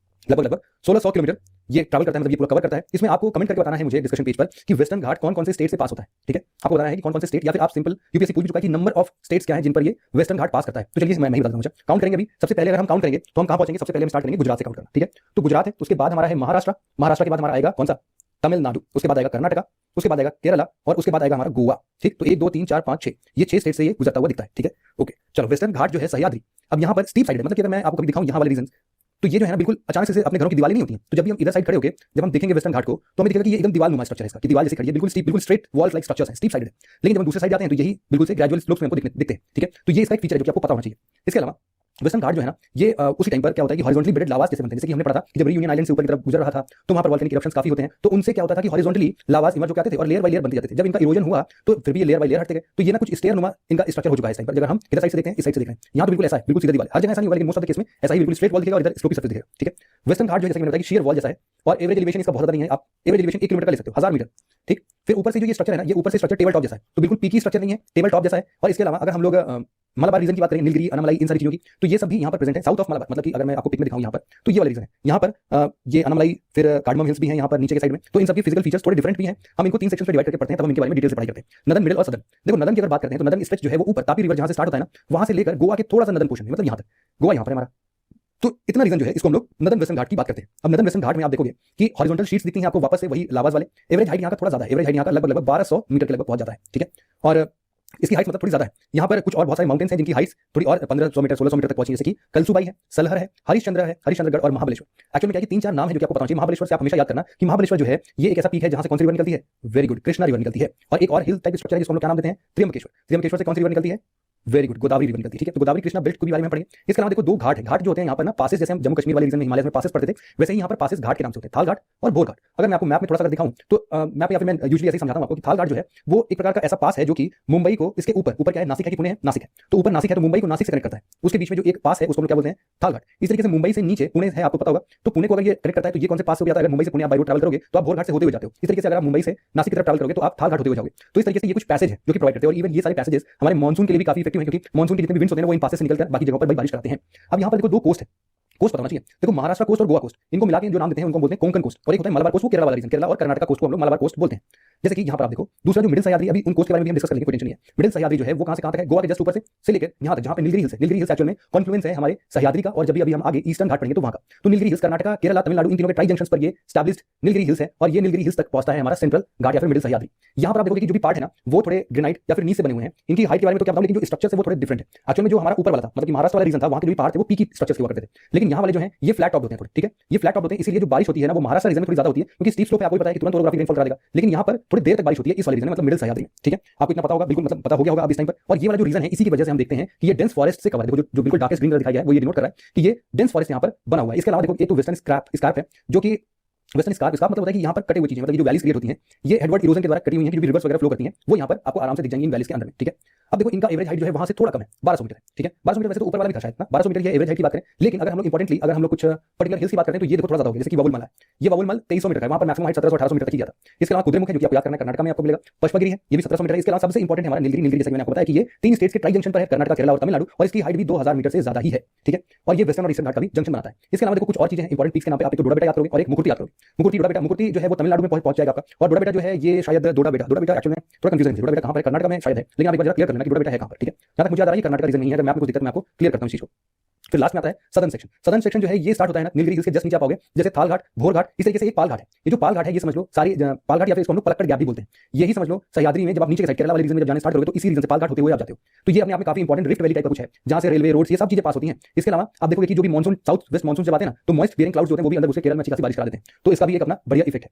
लगभग 1600 किलोमीटर ये ट्रैवल करता है, मतलब ये पूरा कवर करता है। इसमें आपको कमेंट करके बताना है मुझे डिस्कशन पेज पर कि वेस्टर्न घाट कौन कौन से स्टेट से पास होता है। ठीक है, आपको बताना है कि कौन कौन से स्टेट, या फिर आप सिंपल यूपीएससी पूछ भी चुका है कि नंबर ऑफ स्टेट्स क्या है जिन पर ये वेस्टर्न घाट पास करता है। तो चलिए मैं नहीं बता दूंगा, काउंट करेंगे अभी। सबसे पहले अगर हम काउंट करेंगे तो हम कहां पहुंचेंगे? सबसे पहले हम स्टार्ट करेंगे गुजरात से काउंट करना। ठीक है, तो गुजरात है, उसके बाद हमारा है महाराष्ट्र, महाराष्ट्र के बाद हमारा आएगा कौन सा? तमिलनाडु, उसके बाद आएगा कर्नाटका, उसके बाद आएगा केरला और उसके बाद आएगा हमारा गोवा। ठीक, तो 1 2 3 4 5 6 ये 6 स्टेट से ये गुजरता हुआ दिखता है। ठीक है, ओके चलो। वेस्टर्न घाट जो है सह्याद्री, अब यहाँ पर स्टीप साइड है, मतलब कि अगर मैं आपको कभी दिखाऊं यहाँ वाले रीजन, तो ये जो है ना बिल्कुल अचानक से अपने घरों की दीवारें नहीं होती हैं। तो जब भी हम इधर साइड खड़े होकर जब हम देखेंगे वेस्टर्न घाट को तो हमें दिखेगा कि ये एकदम दीवार नुमा स्ट्रक्चर है इसका, कि दीवार जैसे खड़ी है, बिल्कुल स्टीप, बिल्कुल स्ट्रेट वॉल्स लाइक स्ट्रक्चर्स हैं, स्टीप साइड है। लेकिन जब हम दूसरे साइड जाते हैं तो यही बिल्कुल से ग्रेजुअल स्लोप्स में हमको दिखते हैं। ठीक है, तो ये इसका एक फीचर है जो कि आपको पता होना चाहिए। इसके अलावा वेस्टर्न घाट जो है ना ये उसी टाइम पर क्या होता है कि हॉरिजॉन्टली बेडेड लावास जैसे बनते हैं। जैसे कि हमने पढ़ा था कि जब रीयूनियन आइलैंड से ऊपर की तरफ गुजर रहा था तो वहां पर वोल्केनिक इरप्शंस काफी होते हैं, तो उनसे क्या होता था कि हॉरिजॉन्टली लावास इमर्ज होकर आते थे और लेयर बाय लेयर बनते जाते थे। जब इनका इरोजन हुआ तो फिर भी ये लेयर बाय लेयर हटते गए, तो ये ना कुछ स्टेयर नुमा इनका स्ट्रक्चर हो चुका है इस टाइम पर। अगर हम इधर साइड से देखते हैं, इस साइड से देख रहे हैं, यहाँ तो बिल्कुल ऐसा है, बिल्कुल सीधा दीवार, हर जगह ऐसा नहीं होगा लेकिन मोस्ट ऑफ द केस में ऐसा ही बिल्कुल स्ट्रेट वॉल दिखेगा और इधर स्लोपी सरफेस दिखेगा। ठीक है, वेस्टर्न घाट जो है जैसे मैंने बताया कि शेयर वॉल जैसा है और एवरेज एलिवेशन इसका बहुत ज्यादा नहीं है। आप एवरेज एलिवेशन 1 किलोमीटर का ले सकते हो, 1000 मीटर। ठीक, फिर ऊपर से जो ये स्ट्रक्चर है ना, ये ऊपर से स्ट्रक्चर टेबल टॉप जैसा है, तो बिल्कुल पीकी स्ट्रक्चर नहीं है, टेबल टॉप जैसा है। और इसके अलावा अगर हम लोग मलबार रीजन की बात करें, नीलगिरी, अनामलाई, इन सारी चीजों की, तो ये सब भी यहाँ पर प्रेजेंट है साउथ ऑफ मलबार। मतलब कि अगर मैं आपको पिक में दिखाऊं यहाँ पर, तो ये वाला रीजन है यहाँ पर, ये अनामलाई, फिर कार्डमम हिल्स भी है यहाँ पर नीचे के साइड में। तो इन सब के फिजिकल फीचर्स थोड़े डिफरेंट भी हैं। हम इनको 3 सेक्शन में डिवाइड करके पढ़ते हैं, तब हम इनके बारे में डिटेल से पढ़ाई करते हैं। नदन, मिडिल और सदर्न। देखो नदन की अगर बात करते हैं तो नदन स्ट्रेच जो है वो ऊपर तापी रिवर जहां से स्टार्ट होता है ना, वहां से लेकर गोवा के थोड़ा सा नदन पोर्शन में, मतलब यहाँ तक गोवा यहाँ पर हमारा, तो इतना रीजन जो है इसको हम लोग नदन वेस्टर्न घाट की बात करते हैं। अब नदन वेस्टर्न घाट में आप देखोगे कि हॉरिजॉन्टल शीट्स दिखती हैं आपको वापस से वही लावास वाले। एवरेज हाइट यहाँ का थोड़ा ज्यादा है, एवरेज हाइट यहाँ का लगभग 1200 मीटर के लगभग बहुत ज्यादा है। ठीक है, और इसकी हाइट मतलब थोड़ी ज्यादा है। यहाँ पर कुछ और बहुत सारे माउंटेन्स हैं जिनकी हाइट्स थोड़ी और 1500 मीटर 1600 मीटर तक पहुंची, जैसे कि कलसुबाई है, सलहर है, हरिश्चंद्र है, हरिश्चंद्रगढ़ और महाबलेश्वर। एक्चुअली में क्या है कि 3-4 नाम है जो कि आपको पता चाहिए। महाबलेश्वर से आप हमेशा याद करना कि महाबलेश्वर जो है ये एक ऐसा पीक है जहां से कौन सी रिवर निकलती है? वेरी गुड, कृष्णा रिवर निकलती है। और एक और हिल टाइप स्ट्रक्चर है जिसको हम लोग क्या नाम देते हैं? त्र्यंबकेश्वर। त्र्यंबकेश्वर से कौन सी रिवर निकलती है? वेरी गुड, गोदावरी रिवर निकलती है। ठीक है, तो गोदावरी कृष्णा बेल्ट के बारे में पढ़ेंगे। इसके अलावा देखो 2 घाट है, घाट जो होते हैं यहाँ पर ना पासेस, जैसे हम जम्मू कश्मीर वाले रीजन में हिमालय में पासेस पढ़ते थे, वैसे ही यहाँ पर पासेस घाट के नाम से होते हैं, थाल घाट और बोर घाट। अगर मैं आपको मैप में थोड़ा सा दिखाऊं तो मैप या फिर मैं यूजुअली ऐसे ही समझाता हूं आपको कि थाल घाट जो है वो एक प्रकार का ऐसा पास है जो कि मुंबई को इसके ऊपर क्या है, नासिक है कि पुणे है, नासिक है, तो ऊपर नासिक है तो मुंबई को नासिक से कनेक्ट करता है। उसके बीच में जो एक पास है उसको हम क्या बोलते हैं? थाल घाट। इस तरीके से मुंबई से नीचे पुणे है, आपको पता होगा, तो पुणे को अगर ये कनेक्ट करता है तो ये कौन से पास से जाता है? अगर मुंबई से पुणे आप बाय रोड ट्रैवल करोगे तो आप भोर घाट से होते हुए जाते हो। इस तरीके से अगर आप मुंबई से नासिक की तरफ ट्रैवल करोगे तो आप थाल घाट होते हुए जाओगे। तो इस तरीके से ये कुछ पैसेज है जो कि प्रोवाइड करते हैं, और इवन ये सारे पैसेजेस हमारे मानसून के लिए भी काफी इफेक्टिव है, क्योंकि मानसून के जितने भी विंड्स होते हैं वो इन पासेस से निकलकर बाकी जगहों पर बारिश कराते हैं। अब यहाँ पर देखो 2 कोस्ट है, कोस्ट पता होना चाहिए। देखो महाराष्ट्र कोस्ट और गोवा कोस्ट, इनको मिला के जो नाम देते हैं उनको बोलते हैं कोंकण कोस्ट, और एक होता है मलबार कोस्ट, वो केरला वाला रीजन, केरला और कर्नाटक कोस्ट को हम लोग मलबार कोस्ट बोलते हैं। जैसे कि यहाँ पर आप देखो दूसरा जो मिडिल सह्याद्री, अभी उन कोस्ट के बारे में हम डिस्कस करेंगे, कोई टेंशन नहीं है। मिडिल सह्याद्री जो है वो कहां से कहां तक है? गोवा के जस्ट ऊपर से लेकर यहाँ तक जहाँ पे नीलगिरी हिल्स है। नीलगिरी हिल्स एक्चुअल में कॉन्फ्लुएंस है हमारे सह्याद्री का, और जब भी अभी हम आगे ईस्टर्न घाट पढ़ेंगे तो वहां का, तो नीलगिरी हिल्स कर्नाटका, केरला, तमिलनाडु, इन तीनों के ट्राई जंक्शंस पर ये एस्टैब्लिश्ड नीलगिरी हिल्स है, और ये नीलगिरी हिल्स तक पहुंचता है हमारा सेंट्रल घाट या फिर मिडिल सह्याद्री। यहाँ पर आप देखोगे कि जो भी पार्ट है ना वो थोड़े ग्रेनाइट या फिर नीच से बने हुए हैं। इनकी हाइट के बारे में तो क्या बताऊं, लेकिन जो स्ट्रक्चर है वो थोड़े डिफरेंट है। एक्चुअल में जो हमारा ऊपर वाला था, मतलब कि महाराष्ट्र वाला रीजन था, वहां के जो पहाड़ थे वो पीकी स्ट्रक्चर्स हुआ करते थे, लेकिन लेकिन यहाँ वाले जो है ये फ्लैट टॉप होते हैं थोड़े, ठीक है, ये फ्लैट टॉप होते हैं, इसीलिए जो बारिश होती है ना वो महाराष्ट्र रीजन में थोड़ी ज्यादा होती है, क्योंकि स्टीप स्लोप है, आपको पता है कि तुरंत ओरोग्राफिक रेनफॉल करा देगा, लेकिन यहाँ पर थोड़ी देर तक बारिश होती है इस वाले रीजन में, मतलब मिडिल सह्याद्री में, ठीक है, आपको इतना पता होगा, बिल्कुल मतलब पता हो गया होगा अब इस टाइम पर। और ये वाला जो रीजन है इसी की वजह से हम देखते हैं कि ये डेंस फॉरेस्ट से कवर है, देखो जो बिल्कुल डार्केस्ट ग्रीन कलर दिखाई गया है वो ये डिनोट कर रहा है कि ये डेंस फॉरेस्ट यहाँ पर बना हुआ है। इसके अलावा देखो एक तो वेस्टर्न स्कार्प है, जो कि वेस्टर्न स्कार्प मतलब होता है कि यहाँ पर कटे हुई चीजें, मतलब जो वैलीज क्रिएट होती हैं ये हेडवर्ड इरोजन के द्वारा कटी हुई हैं, जो भी रिवर्स वगैरह फ्लो करती हैं वो यहाँ पर आपको आराम से दिख जाएंगी इन वैलीज के अंदर में, ठीक है। अब देखो इनका एवरेज हाइट जो है वहां से थोड़ा कम है, 1200 मीटर है, ठीक है, 1200 मीटर वैसे तो ऊपर वाला भी था शायद ना, 1200 मीटर ये एवरेज हाइट की बात करें, लेकिन अगर हम लोग इंपॉर्टेंटली अगर हम लोग कुछ पर्टिकुलर हिल्स की बात करें तो ये देखो थोड़ा ज्यादा होगा, जैसे कि वावुल मल है, ये वावुल मल 2300 मीटर है, वहां पर मैक्सिमम हाइट 1700-1800 मीटर तक की जाता है। इसके अलावा कुद्रेमुख है जो कि आपको याद करना है, कर्नाटक में आपको मिलेगा, पचमढ़ी है ये भी 1700 मीटर है। इसके अलावा सबसे इंपॉर्टेंट है हमारा नीलगिरी जैसे मैंने आपको बताया कि ये 3 स्टेट्स के ट्राई जंक्शन पर है, कर्नाटक, केरला और तमिलनाडु, और इसकी हाइट भी 2000 मीटर से ज्यादा ही है, ठीक है, और ये वेस्टर्न और ईस्टर्न घाट का भी जंक्शन बनाता है। इसके अलावा देखो कुछ और चीजें हैं इंपॉर्टेंट पीक्स के नाम पे, आप एक तो डोडा बेटा याद करोगे और एक मुकुटी याद करोगे, मुकुटी डोडा बेटा, मुकुटी जो है वो तमिलनाडु में पहुंच जाएगा आपका, और डोडा बेटा जो है ये शायद डोडा बेटा एक्चुअली में थोड़ा कंफ्यूजन है, डोडा बेटा कहां पर है, कर्नाटक में शायद है, लेकिन आप एक बार क्लियर कर लेना कि डोडा बेटा है कहां पर, ठीक है, जहां तक मुझे याद आ रहा है कर्नाटक रीजन नहीं है, अगर मैं आपको दिक्कत मैं आपको क्लियर करता हूं इस चीज को। फिर लास्ट में आता है सदर्न सेक्शन। सदर्न सेक्शन जो है ये स्टार्ट होता है ना नीलगिरी हिल्स के जस्ट नीचे आप आओगे, जैसे थाल घाट, भोर घाट, इस तरीके से एक पाल घाट है, ये जो पाल घाट है ये समझ लो सारी पाल घाट या फिर इसको हम लोग पलक्कड़ गैप भी बोलते हैं, यही समझ लो सह्याद्री में जब आप नीचे के साइड केरला वाले रीजन में जब जाने स्टार्ट करोगे तो इसी रीजन से पाल घाट होते हुए आप जाते हो, तो ये अपने आप में काफी इंपॉर्टेंट रिफ्ट वैली टाइप का कुछ है, जहां से रेलवे रोड्स ये सब चीजें पास होती हैं। इसके अलावा आप देखोगे कि जो भी मानसून साउथ वेस्ट मानसून जब आते हैं ना तो मॉइस्ट बियरिंग क्लाउड्स होते हैं वो भी अंदर उसके केरल में अच्छी खासी बारिश करा देते हैं, तो इसका भी एक अपना बढ़िया इफेक्ट है।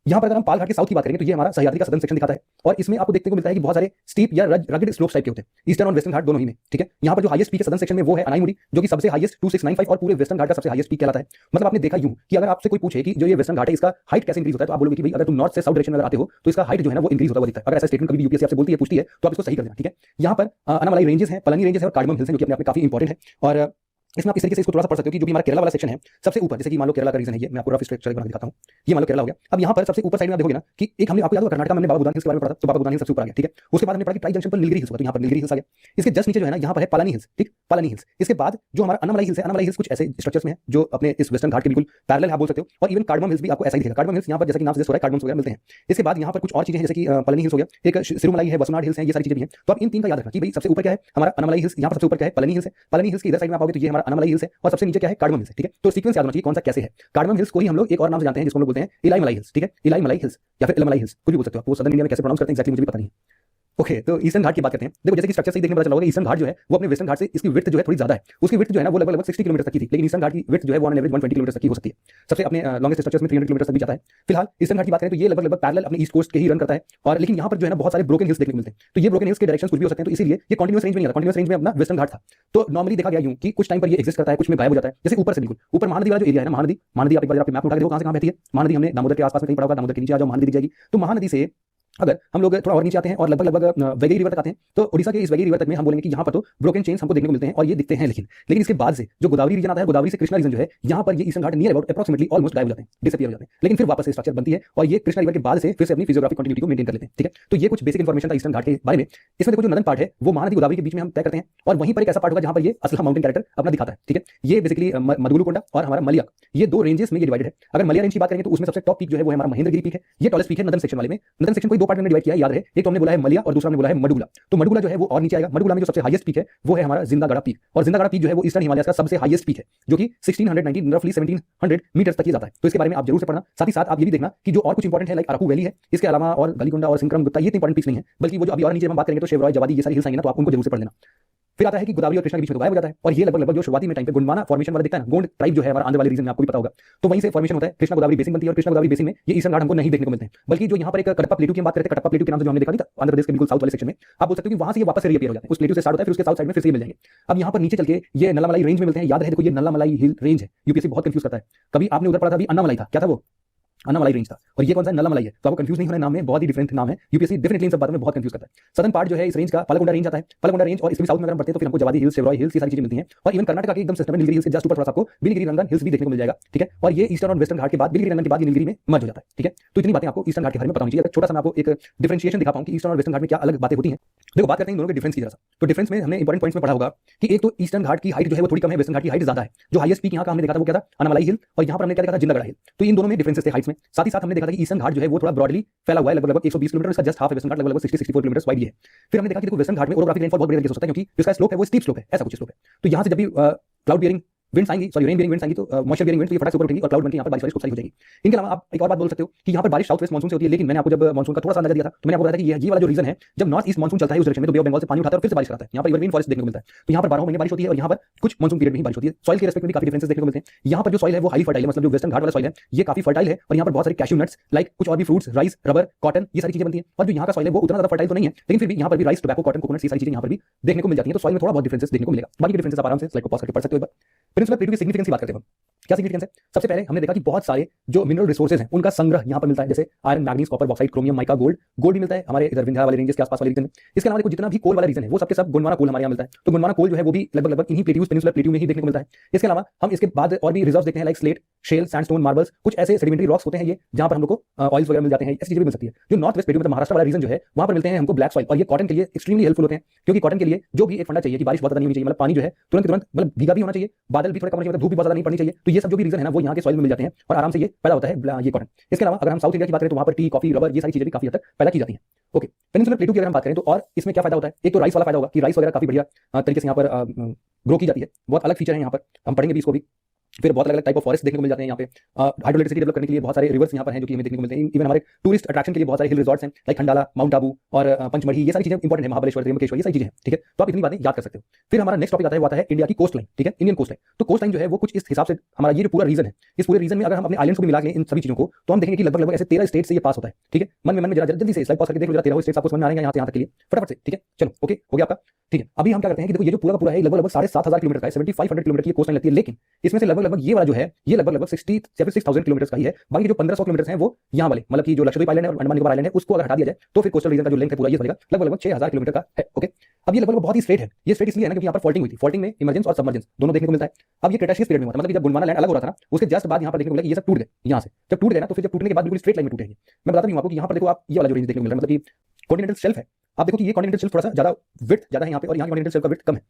यहाँ पर अगर हम पाल घाट के साउथ की बात करेंगे तो ये हमारा सह्याद्री का सदर्न सेक्शन दिखाता है, और इसमें आपको देखने को मिलता है कि बहुत सारे स्टीप या रगड स्लोप्स टाइप के होते हैं, ईस्टर्न और वेस्टर्न घाट दोनों ही में, ठीक है। यहाँ पर जो हाईएस्ट पीक है सदर्न सेक्शन में वो है अनाईमुड़ी, जो कि सबसे हाईएस्ट 2695 और पूरे वेस्टर्न घाट का सबसे हाईएस्ट पीक कहलाता है। मतलब आपने देखा यूं कि अगर आपसे कोई पूछे कि जो ये वेस्टर्न घाट है इसका हाइट कैसे इंक्रीज होता है तो आप बोलोगे कि भाई अगर तुम नॉर्थ से साउथ डायरेक्शन में आते हो तो इसका हाइट जो है ना वो इंक्रीज होता हुआ दिखता है। अगर ऐसा स्टेटमेंट कभी भी यूपीएससी आपसे बोलती है पूछती है तो आप इसको सही कर देना, ठीक है। यहाँ पर अनामलाई रेंजेस हैं, पलानी रेंजेस है और कार्डमम हिल्स है, जो कि अपने आप में काफी इंपॉर्टेंट है, और इसमें आप इस तरीके से इसको थोड़ा सा पढ़ सकते हो कि जो भी हमारा केरला वाला सेक्शन है सबसे ऊपर, जैसे कि मान लो केरला का रीजन है ये, मैं आपको रफ स्ट्रक्चर बना दिखाता हूं, ये मान लो केरला हो गया। अब यहाँ पर सबसे ऊपर साइड में आप देखोगे ना कि एक हमने आपको याद होगा कर्नाटक में हमने बाबा बुदान हिल्स के बारे में पढ़ा, तो बाबा बुदान हिल्स सबसे ऊपर आ गया, ठीक है। उसके बाद हमने पढ़ा कि ट्राई जंक्शन पर नीलगिरी हिल्स होगा, तो यहाँ पर नीलगिरी हिल्स आ गया। इसके जस्ट नीचे जो है ना यहाँ पर है पलानी हिल्स, ठीक, पलानी हिल्स। इसके बाद जो हमारा अनामलाई हिल्स है, अनामलाई हिल्स कुछ ऐसे स्ट्रक्चर्स में है जो अपने इस वेस्टर्न घाट के बिल्कुल पैरेलल आप बोल सकते हो, और इवन कार्डमम हिल्स भी आपको ऐसा ही दिखेगा। कार्डमम हिल्स यहाँ पर जैसे कि नाम से हो रहा है कार्डमम्स वगैरह मिलते हैं। इसके बाद यहाँ पर कुछ और चीजें हैं जैसे कि पलानी हिल्स हो गया, एक सिरुमलाई है, वसुनाड हिल्स है, ये सारी चीजें भी हैं। तो आप इन तीन का याद रखना कि भाई सबसे ऊपर क्या है हमारा अनामलाई हिल्स, यहाँ पर सबसे ऊपर क्या है पलानी हिल्स है, पलानी हिल्स की इधर साइड में आप आओगे तो ये हमारा अनामलाई हिल्स है, और सबसे नीचे क्या है कार्डमम हिल्स है, ठीक है। तो सीक्वेंस याद होना चाहिए कौन सा कैसे है। कार्डमम हिल्स को ही हम लोग एक और नाम से जानते हैं जिसको हम लोग बोलते हैं इलाई मलाई हिल्स, ठीक है, इलाई मलाई हिल्स या फिर इलमलाई हिल्स कुछ भी बोल सकते हो आप, वो सदर्न इंडिया में कैसे प्रोनाउंस करते हैं एक्चुअली मुझे भी पता नहीं है। ओके, तो ईस्टर्न घाट की बात करते हैं। देखो जैसे कि स्ट्रक्चर से ही देखने में पता चला होगा ईस्टर्न घाट जो है वो अपने वेस्टर्न घाट से इसकी विड्थ जो है थोड़ी ज्यादा है, उसकी विड्थ जो है ना वो लगभग 60 किलोमीटर तक की थी, लेकिन ईस्टर्न घाट की विड्थ जो है वो ऑन एवरेज 120 किलोमीटर तक की हो सकती है। सबसे अपने लॉन्गेस्ट स्ट्रक्चर्स में 300 किलोमीटर तक भी जाता है। फिलहाल ईस्टर्न घाट की बात करें तो ये लगभग पैरेलल अपने ईस्ट कोस्ट के ही रन करता है, और लेकिन यहाँ पर जो है ना बहुत सारे ब्रोकन हिल्स देखने को मिलते हैं, तो ये ब्रोकन हिल्स के डायरेक्शन कुछ भी हो सकते हैं, तो इसीलिए ये कंटीन्यूअस रेंज में नहीं आता, कंटीन्यूअस रेंज में अपना वेस्टर्न घाट था। तो नॉर्मली देखा गया यूं कि कुछ टाइम पर ये एग्जिस्ट करता है, कुछ में गायब हो जाता है, जैसे ऊपर से बिल्कुल ऊपर महानदी वाला जो एरिया है ना, महानदी आप एक बार आपके मैप में उठा के देखो कहां से कहां बहती है। महानदी हमने दामोदर के आसपास में कहीं पढ़ा होगा, दामोदर के नीचे आ जाओ महानदी दिख जाएगी। तो महानदी से अगर हम लोग थोड़ा और नीचे आते हैं और लगभग वैगई रिवर तक आते हैं तो उड़ीसा के इस वैगई रिवर तक में हम बोलेंगे कि यहाँ पर तो ब्रोकन चेन्स हमको देखने को मिलते हैं और ये दिखते हैं, लेकिन इसके बाद से जो गोदावरी रीजन आता है, गोदावरी से कृष्णा रीजन जो है यहाँ पर ये eastern Ghat near about approximately almost गायब हो जाते हैं, डिसअपीयर हो जाते हैं, लेकिन फिर वापस से स्ट्रक्चर बनती है और ये कृष्णा रिवर के बाद से फिर से अपनी फिजियोग्राफिक कंटिन्यूटी को मेंटेन कर लेते हैं, ठीक है। तो ये कुछ बेसिक इन्फॉर्मेशन था ईस्टर्न घाट के बारे में। इसमें देखो जो नदन पार्ट है वो महानदी गोदावरी के बीच में हम तय करते हैं, और वहीं पर एक ऐसा पार्ट होगा जहां पर ये असला माउंटेन कैरेक्टर अपना दिखाता है, ठीक है। ये बेसिकली मदुलुकोंडा और हमारा मलिया, ये दो रेंजेस में ये डिवाइडेड है। अगर मलिया रेंज की बात करेंगे तो उसमें सबसे टॉप पीक जो है वो हमारा महेंद्रगिरी पीक है, ये टॉलेस्ट पीक है नदन सेक्शन वाले में। नदन सेक्शन को दो पार्ट में डिवाइड किया है, याद रहे, एक तो हमने बोला है मलिया और दूसरा हमने बोला है मडुगुला। तो मडुगुला जो है वो और नीचे आएगा। मडुगुला में जो सबसे हाईएस्ट पीक है वो है हमारा जिंदागढ़ा पीक, और जिंदागढ़ा पीक जो है वो ईस्टर्न हिमालय का सबसे हाईएस्ट पीक है, जो कि 1690 रफली 1700 मीटर तक जाता है। तो इसके बारे में आप जरूर से पढ़ना। साथ ही साथ आप ये भी देखना कि जो और कुछ इंपॉर्टेंट है लाइक अराकू वैली है, इसके अलावा और गलीकोंडा और सिंक्रम गुप्ता, ये इतने इंपॉर्टेंट पीक्स नहीं है, बल्कि वो जो अभी और नीचे हम बात करेंगे तो शेवरॉय जवादी ये सारी हिल्स आएंगी ना, तो आप उनको जरूर से पढ़ लेना। फिर आता है कि गोदावरी और कृष्णा के बीच में गायब हो जाता है, और ये लगभग जो शुरुआती में टाइम पे गोंडवाना फॉर्मेशन वाला दिखता है ना, गोंड ट्राइब जो है हमारा आंध्र वाले रीजन में आपको भी पता होगा, तो वहीं से फॉर्मेशन होता है, कृष्णा गोदावरी बेसिन बनती है, और कृष्णा गोदावरी बेसिन में ये ईस्टर्न घाट हमको नहीं देखने को मिलते हैं, बल्कि जो यहाँ पर एक कडप्पा प्लेटू की बात करते हैं, कडप्पा प्लेटू के नाम से जो हमने देखा था आंध्र प्रदेश के बिल्कुल साउथ वाले सेक्शन में, आप बोल सकते हो कि वहां से ये वापस रीअपीयर हो जाते हैं, उस प्लेटू से स्टार्ट होता है, फिर उसके साउथ साइड में फिर से मिल जाएंगे। अब यहाँ पर नीचे चल के ये नल्लामलाई रेंज में मिलते हैं। याद है देखो ये नल्लामलाई हिल रेंज है, यूपीएससी बहुत कंफ्यूज करता है। कभी आपने उधर पढ़ा था, अभी अन्नामलाई था, क्या था वो अन्नामलाई रेंज था, और ये कौन सा नल्लामलाई है, तो आपको कंफ्यूज नहीं होना, नाम में बहुत ही डिफरेंट नाम है, यूपीएससी डेफिनेटली इन सब बातों में बहुत कंफ्यूज करता है। सदर्न पार्ट जो है इस रेंज का पालाकोंडा रेंज आता है, पालाकोंडा रेंज, और इसके साउथ में अगर हम बढ़ते हैं तो फिर हमको जवादी हिल्स, शेवरॉय हिल्स, ये सारी चीजें मिलती हैं, और इवन कर्नाटक के एकदम सिस्टम में नीलगिरी हिल्स से जस्ट ऊपर थोड़ा सा आपको बिलिगिरी रंगन हिल्स भी देखने को मिल जाएगा, ठीक है। और ये ईस्टर्न और वेस्टर्न घाट के बाद बिलिगिरी रंगन के बाद ये नीलगिरी में मर्ज हो जाता है, ठीक है। तो इतनी बातें आपको ईस्टर्न घाट के बारे में पता होनी चाहिए। छोटा सा मैं आपको एक डिफरेंशिएशन दिखा पाऊं कि ईस्टर्न और वेस्टर्न घाट में क्या अलग बातें होती हैं। देखो बात करते हैं दोनों के डिफरेंस की जरा सा। तो डिफरेंस में हमने इंपॉर्टेंट पॉइंट्स में पढ़ा होगा कि एक तो ईस्टर्न घाट की हाइट जो है वो थोड़ी कम है, वेस्टर्न घाट की हाइट ज्यादा है। जो हाईएस्ट पीक यहाँ का हमने देखा था वो क्या था, अनामलाई हिल, और यहाँ पर हमने क्या देखा था, जिंदागढ़ा हिल। तो इन दोनों में डिफरेंसेस थे हाइट्स में। साथ ही साथ हमने देखा था कि ईस्टर्न घाट जो है वो थोड़ा ब्रॉडली फैला हुआ है, लगभग 120 किलोमीटर, इसका जस्ट हाफ है, वेस्टर्न घाट लगभग 60-64 किलोमीटर वाइड है। फिर हमने देखा कि देखो वेस्टर्न घाट में ओरोग्राफिक रेनफॉल बहुत बड़ी तरीके से होता है, क्योंकि इसका स्लोप है वो स्टीप स्लोप है, ऐसा कुछ स्लोप है। तो यहाँ से जब भी क्लाउड बियरिंग विंड्स आएंगी, सॉरी रेन बियरिंग विंड्स आएंगी, तो मॉइस्चर बियरिंग विंड्स, तो ये फटाक से ऊपर उठेंगी और क्लाउड बनकर यहाँ पर बारिश वारिश खूब सारी हो जाएगी। इनके अलावा आप एक और बात बोल सकते हो कि यहाँ पर बारिश साउथ वेस्ट मानसून से होती है, लेकिन मैंने आपको जब मानसून का थोड़ा सा अंदाजा दिया था तो मैंने आपको बताया था कि ये वाला जो रीजन है, जब नॉर्थ ईस्ट मानसून चलता है उस डायरेक्शन में, तो बे ऑफ बंगाल से पानी उठाता है और फिर से बारिश कराता है, यहाँ पर एवरग्रीन फॉरेस्ट देखने को मिलता है। तो यहाँ पर 12 महीने बारिश होती है और यहाँ पर कुछ मानसून पीरियड में ही बारिश होती है। सॉइल के रेस्पेक्ट में भी काफी डिफरेंसेस देखने को मिलते हैं। यहाँ पर जो सॉइल है वो हाईली फर्टाइल है, मतलब जो वेस्टर्न घाट वाला सॉइल है ये काफी फर्टाइल है और यहाँ पर बहुत सारे कैश्यू नट्स लाइक कुछ और भी फ्रूट्स, राइस, रबर, कॉटन, ये सारी चीजें बनती हैं। और जो यहाँ का सॉइल है वो उतना ज्यादा फर्टाइल तो नहीं है, लेकिन फिर भी यहाँ पर भी राइस, टोबैको, कॉटन, कोकोनट, ये सारी चीजें यहाँ पर भी देखने को मिल जाती हैं। तो सॉइल में थोड़ा बहुत डिफरेंसेस देखने को मिलेगा। बाकी के डिफरेंसेस आप आराम से स्लाइड को पॉज करके पढ़ सकते हो। पेनिनसुला प्लेटू की सिग्निफिकेंस की बात करते हैं। क्या सिग्निफिकेंस है? सबसे पहले हमने देखा कि बहुत सारे जो मिनरल रिसोर्सेज हैं उनका संग्रह यहाँ पर मिलता है, जैसे iron, manganese, copper, bauxite, chromium, mica, gold भी मिलता है हमारे इधर विंध्या वाले रेंजेस के आसपास वाले रीजन में। इसके अलावा देखो जितना भी कोल वाला रीजन है वो सबके सब गोंडवाना कोल हमारे यहाँ मिलता है, तो गोंडवाना कोल जो है वो भी लगभग इन्हीं प्लेट्यूज, पेनिनसुला प्लेट्यू में ही देखने को मिलता है। इसके अलावा हम इसके बाद और भी रिजर्व्स देखते हैं like slate, shale, sandstone, marbles, कुछ ऐसे सेडिमेंटरी रॉक्स होते हैं ये जहां पर हम लोग को ऑयल्स वगैरह मिल जाते हैं, ऐसी चीजें भी मिल सकती है। जो नॉर्थ वेस्ट प्लेट्यू मतलब महाराष्ट्र वाला रीजन जो है वहां पर मिलते हैं हमको ब्लैक सॉइल, और ये कॉटन के लिए एक्सट्रीमली हेल्पफुल होते हैं, क्योंकि कॉटन के लिए जो भी एक फंडा चाहिए कि बारिश बहुत ज्यादा नहीं होनी चाहिए, मतलब पानी जो है तुरंत मतलब भीगा भी होना चाहिए, बादल भी थोड़ा कम होना चाहिए, मतलब धूप भी बहुत ज्यादा नहीं पड़नी चाहिए। तो ये सब जो भी रीजन है ना वो यहाँ के सॉइल में मिल जाते हैं और आराम से ये पैदा होता है ये कॉटन। इसके अलावा अगर हम साउथ इंडिया की बात करें तो वहां पर टी, कॉफी, रबर, ये सारी चीजें भी काफी हद तक पैदा की जाती हैं। ओके, पेनिनसुला प्लेट्यू की अगर हम बात करें तो और इसमें क्या फायदा होता है? एक तो राइस वाला फायदा होगा कि राइस वगैरह काफी बढ़िया तरीके से यहाँ पर ग्रो की जाती है, बहुत अलग फीचर है यहाँ पर, हम पढ़ेंगे भी इसको भी। फिर बहुत अलग टाइप ऑफ फॉरेस्ट देखने को मिल जाते हैं यहाँ पे। हाइड्रोइलेक्ट्रिसिटी डेवलप करने के लिए बहुत सारे रिवर्स यहाँ पर हैं जो कि हमें देखने को मिलते हैं। इवन हमारे टूरिस्ट अट्रैक्शन के लिए बहुत सारे हिल रिजॉर्ट्स हैं लाइक खंडाला, माउंट आबू और पंचमढ़ी, ये सारी चीजें इंपॉर्टेंट है, महाबलेश्वर, त्र्यंबकेश्वर, ये सारी चीजें हैं, ठीक है। तो आप इतनी बातें याद कर सकते हो। फिर हमारा नेक्स्ट टॉपिक आता है, वो आता है इंडिया की कोस्ट लाइन, ठीक है, इंडियन कोस्ट लाइन। तो कोस्ट लाइन जो है वो कुछ इस हिसाब से, हमारा ये जो पूरा रीजन है, इस पूरे रीजन में अगर हम अपने आइलैंड्स को भी मिला लें इन सभी चीजों को, तो हम देखेंगे कि लगभग ऐसे 13 स्टेट से ये पास होता है, ठीक है। मन में जरा जल्दी से स्लाइड पास करके देख लो, 13 स्टेट्स आपको समझ में आ रहे हैं यहाँ से यहाँ तक के लिए फटाफट से, ठीक है। चलो ओके, हो गया आपका, ठीक है। अभी हम क्या करते हैं कि देखो ये जो पूरा का पूरा है लगभग 7,500 किलोमीटर का है, 7500 किलोमीटर की कोस्ट लाइन लगती है, लेकिन इसमें से लगभग ये वाला जो है ये लगभग 66,000 किलोमीटर का ही है। बाकी जो 1500 किलोमीटर हैं वो यहाँ वाले, मतलब कि जो लक्षद्वीप आइलैंड है और अंडमान निकोबार आइलैंड है उसको अगर हटा दिया जाए तो फिर कोस्टल रीजन का जो लेंथ है पूरा ये बनेगा लगभग 6000 किलोमीटर का है। ओके, अब ये लगभग बहुत ही स्ट्रेट है। ये स्ट्रेट इसलिए है ना क्योंकि यहाँ पर फॉल्टिंग हुई थी, फॉल्टिंग में इमरजेंस और सबमर्जेंस दोनों देखने को मिलता है। अब ये क्रेटाशियस पीरियड में होता है, मतलब जब गोंडवाना लैंड अलग हो रहा था ना उसके जस्ट बाद यहाँ पर देखने को मिला कि ये सब टूट गए यहाँ से। जब टूट गए ना तो फिर जब टूटने के बाद बिल्कुल स्ट्रेट लाइन में टूटेंगे। मैं बताता हूँ आपको कि यहाँ पर देखो आप ये वाला जो रेंज देखने को मिल रहा है, मतलब कि कॉन्टिनेंटल शेल्फ है। आप देखो कि ये कॉन्टिनेंटल शेल्फ थोड़ा सा ज्यादा विड्थ ज्यादा है यहाँ पे और यहाँ कॉन्टिनेंटल शेल्फ का विड्थ कम है।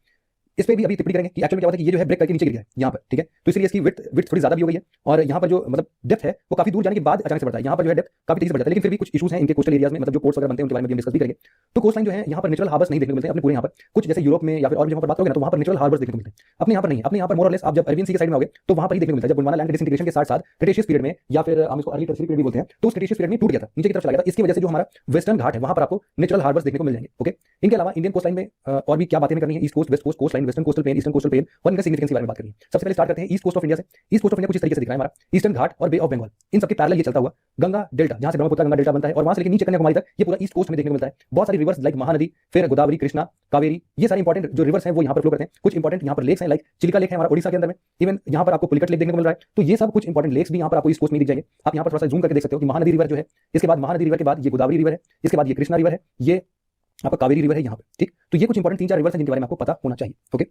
इस पे भी अभी टिप्पणी करेंगे कि एक्चुअली क्या होता है कि ये जो है ब्रेक करके नीचे गिर गया है यहाँ पर, ठीक है। तो इसलिए इसकी विड्थ थोड़ी ज्यादा भी हो गई है और यहाँ पर जो मतलब डेप्थ है वो काफी दूर जाने के बाद अचानक से बढ़ता है। यहाँ पर जो है डेप्थ काफी तेजी से बढ़ जाता है, लेकिन फिर भी कुछ इशूज हैं इनके कोस्टल एरियाज में, मतलब जो पोर्ट्स वगैरह बनते हैं उनके बारे में भी हम डिस्कस भी करेंगे। तो कोस्ट लाइन जो है यहाँ पर नेचुरल हार्बर्स नहीं देखने को मिलते हैं अपने पूरे यहाँ पर, कुछ जैसे यूरोप में या फिर और जहाँ पर बात करोगे ना तो वहाँ पर नेचुरल हार्बर्स देखने को मिलते हैं, अपने यहाँ पर नहीं। अपने यहाँ पर मोर और लेस आप जब अरेबियन सी के साइड में आओगे तो वहाँ पर ही देखने को मिलता है। जब गोंडवाना लैंड डिसइंटीग्रेशन के साथ साथ क्रेटेशियस पीरियड में या फिर हम इसको अर्ली टर्शियरी पीरियड भी बोलते हैं, तो उस क्रेटेशियस पीरियड में टूट गया था, नीचे की तरफ चला गया था। इसकी वजह से जो हमारा वेस्टर्न घाट है वहाँ पर आपको नेचुरल हार्बर्स देखने को मिल जाएंगे। ओके, इनके अलावा इंडियन कोस्ट लाइन में और भी क्या बातें करनी है, east coast, west coast, coast line, western coastal plain, eastern coastal plain और इनका सिग्निफिकेंस के बारे में बात करनी है। सबसे पहले स्टार्ट करते हैं ईस्ट कोस्ट ऑफ इंडिया से। ईस्ट कोस्ट ऑफ इंडिया कुछ इस तरीके से दिख रहा है हमारा, ईस्टर्न घाट और बे ऑफ बंगाल, इन सबके पैरेलल ये चलता हुआ गंगा डेल्टा, जहां से ब्रह्मपुत्र गंगा डेल्टा बनता है और वहां से लेकर नीचे कन्याकुमारी तक ये पूरा ईस्ट कोस्ट में देखने को मिलता है। बहुत सारी रिवर्स लाइक महानदी, फिर गोदावरी, कृष्णा, कावेरी, ये सारे इंपॉर्टेंट जो रिवर्स हैं वो यहाँ पर फ्लो करते हैं। कुछ इंपॉर्टेंट यहाँ पर लेक्स हैं लाइक चिलिका लेक है हमारा ओडिशा के अंदर में, इवन यहाँ पर आपको पुलिकट लेक देखने को मिल रहा है। तो ये सब कुछ इंपॉर्टेंट लेक्स भी यहाँ पर आपको ईस्ट कोस्ट में दिख जाएंगे। आप यहाँ पर थोड़ा सा जूम करके देख सकते हो कि महानदी रिवर जो है, इसके बाद महानदी रिवर के बाद ये गोदावरी रिवर है, इसके बाद ये कृष्णा रिवर है, ये आपका कावेरी रिवर है यहाँ पे, ठीक। तो ये कुछ इंपॉर्टेंट 3-4 रिवर्स हैं जिनके बारे में आपको पता होना चाहिए। ओके,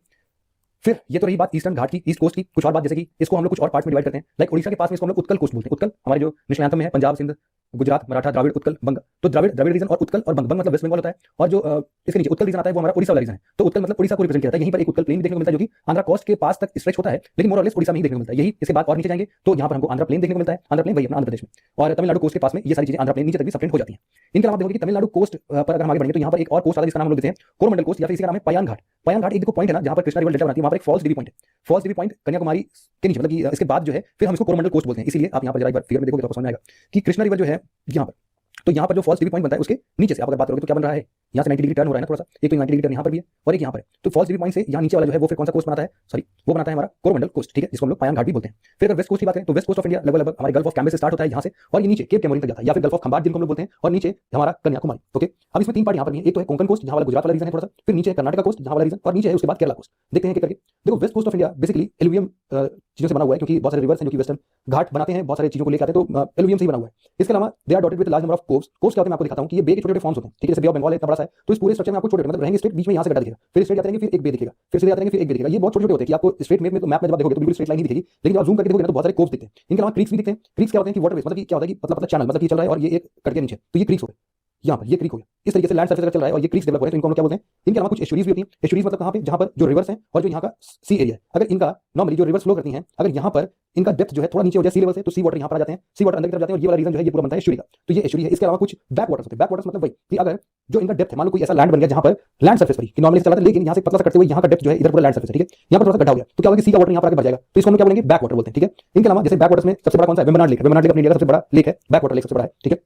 फिर ये तो रही बात ईस्टर्न घाट की, ईस्ट कोस्ट की। कुछ और बात, जैसे कि इसको हम लोग कुछ और पार्ट्स में डिवाइड करते हैं, लाइक ओडिशा के पास में इसको हम लोग उत्कल कोस्ट बोलते हैं। उत्कल हमारे जो नेशनल एंथम में है, पंजाब, सिंध, गुजरात, मराठा, द्राविड़, उत्कल, बंग। तो द्राविड़ रीजन और उत्कल और बंग मतलब वेस्ट बंगाल होता है, और जो इसके नीचे उत्कल रीजन आता है वो हमारा ओडिशा वाला रीजन है। तो उत्कल मतलब ओडिशा को रिप्रेजेंट करता है। यहीं पर एक उत्कल प्लेन देखने को मिलता है जो कि आंध्रा कोस्ट के पास तक स्ट्रेच होता है, लेकिन मोर और लेस ओडिशा में ही देखने को मिलता है। यही इसके बाद और नीचे जाएंगे तो यहाँ पर हमको आंध्रा प्लेन देखने को मिलता है। आंध्रा प्लेन वही अपना आंध्र प्रदेश में, और तमिलनाडु कोस्ट के पास में ये सारी चीजें आंध्रा प्लेन नीचे तक भी सबटेंड हो जाती हैं। इनके अलावा देखोगे कि तमिलनाडु कोस्ट पर अगर हम आगे बढ़ेंगे तो यहाँ पर एक और कोस्ट आता है जिसका नाम हम लोग देते हैं कोरोमंडल कोस्ट, या फिर इसका नाम है पयान घाट। पयान घाट एक देखो पॉइंट है ना जहाँ पर कृष्णा रिवर डेल्टा बनाती है, वहाँ पर एक फॉल्स डिवी पॉइंट है। फॉल्स डिवी पॉइंट कन्याकुमारी के नीचे, मतलब कि इसके बाद जो है फिर हम इसको कोरोमंडल कोस्ट बोलते हैं। इसलिए आप यहाँ पर जरा एक बार फिगर में देखोगे तो समझ में आएगा कि कृष्णा रिवर जो है यहाँ पर, तो यहाँ पर जो फॉल्स डिवी पॉइंट बनता है उसके नीचे से आप अगर बात करोगे तो क्या बन रहा है, यहाँ से 90 डिग्री टर्न हो रहा है ना थोड़ा सा, एक तो 90 डिग्री टर्न यहाँ पर भी है और एक यहाँ पर है। तो फॉल्स डिवी पॉइंट से यहाँ नीचे वाला जो है वो फिर कौन सा कोस्ट बनाता है, सॉरी वो बनाता है हमारा कोरोमंडल कोस्ट, ठीक है, जिसको हम लोग पयान घाट भी बोलते हैं। फिर अगर वेस्ट कोस्ट की बात करें तो वेस्ट कोस्ट ऑफ इंडिया लगभग हमारे गल्फ ऑफ कैम्बेज से स्टार्ट होता है यहाँ से और ये नीचे केप कैमोरिन तक जाता है, या फिर गल्फ ऑफ खंबाट जिनको हम लोग बोलते हैं, और नीचे हमारा कन्याकुमारी। ओके, अब इसमें 3 पार्ट यहाँ पर है, एक तो है कोंकण कोस्ट जहाँ वाला गुजरात वाला रीजन है थोड़ा सा, फिर नीचे है कर्नाटक कोस्ट जहाँ वाला रीजन, और नीचे है उसके बाद केरला कोस्ट। देखते हैं करके। देखो west coast of India basically alluvium चीजों से बना हुआ है, क्योंकि बहुत सारे रिवर्स हैं जो कि वेस्टर्न घाट बनाते हैं, बहुत सारी चीजों को लेकर आते हैं, तो एलुवियम से ही बना हुआ है। इसके अलावा they are dotted with large number of coves. Coves क्या होते हैं मैं आपको दिखाता हूं कि ये बे के छोटे-छोटे फॉर्म्स होते हैं, ठीक है। जैसे बे ऑफ बंगाल इतना बड़ा सा है तो इस पूरे स्ट्रक्चर में आपको छोटे मतलब रहेंगे स्ट्रेट, बीच में यहां से गड्ढा दिखेगा, फिर स्ट्रेट जाते रहेंगे, फिर एक बे दिखेगा, फिर सीधे जाते रहेंगे, फिर एक बे दिखेगा। ये बहुत छोटे-छोटे होते हैं कि आपको स्ट्रेट मैप में तो जब देखोगे तो बिल्कुल स्ट्रेट लाइन ही दिखेगी, लेकिन जब जूम करके देखोगे ना तो बहुत सारे कोव्स दिखते हैं। इनके अलावा क्रीक्स भी दिखते हैं। क्रीक्स क्या होते हैं कि वाटरवेज, मतलब कि क्या होता है कि पतला चैनल, मतलब कि चल रहा है और ये एक कट के नीचे, तो ये क्रीक्स हो गए। यहाँ पर ये क्रीक हो गया, इस तरीके से लैंड सर्फेस अगर चल रहा है और ये क्रीक्स डेवलप हो रहे हैं तो इनको हम लोग क्या बोलते हैं। इनके अलावा कुछ एस्चुरीज भी होती हैं। एस्चुरीज मतलब कहाँ पे, जहाँ पर जो रिवर्स हैं और जो यहाँ का सी एरिया है, अगर इनका नॉर्मली जो रिवर्स फ्लो करती हैं, अगर यहाँ पर इनका डेप्थ जो है थोड़ा नीचे हो जाए सी लेवल से, तो सी वाटर यहाँ पर आ जाते हैं, सी वाटर अंदर की तरफ जाते हैं और ये वाला रीजन जो है ये पूरा बनता है एस्चुरी का। तो ये एस्चुरी है। इसके अलावा कुछ बैक वाटर्स होते हैं। बैक वाटर्स मतलब वही कि अगर जो इनका डेप्थ है, मान लो कोई ऐसा लैंड बन गया जहां पर लैंड सरफेस पर कि नॉर्मली चला था, लेकिन यहां से पतला सा करते हुए यहां का डेप्थ जो है इधर पूरा लैंड सरफेस है, ठीक है, यहां पर थोड़ा सा गड्ढा हो गया, तो क्या होगा कि सी का वाटर यहां पर आके भर जाएगा, तो इसको हम लोग क्या बोलेंगे, बैक वाटर बोलते हैं, ठीक है। इनके अलावा जैसे बैक वाटर्स में सबसे बड़ा कौन सा है, वेम्बनाड लेक, वेम्बनाड लेक अपनी इंडिया का सबसे बड़ा लेक है, बैक वाटर लेक सबसे बड़ा है, ठीक है।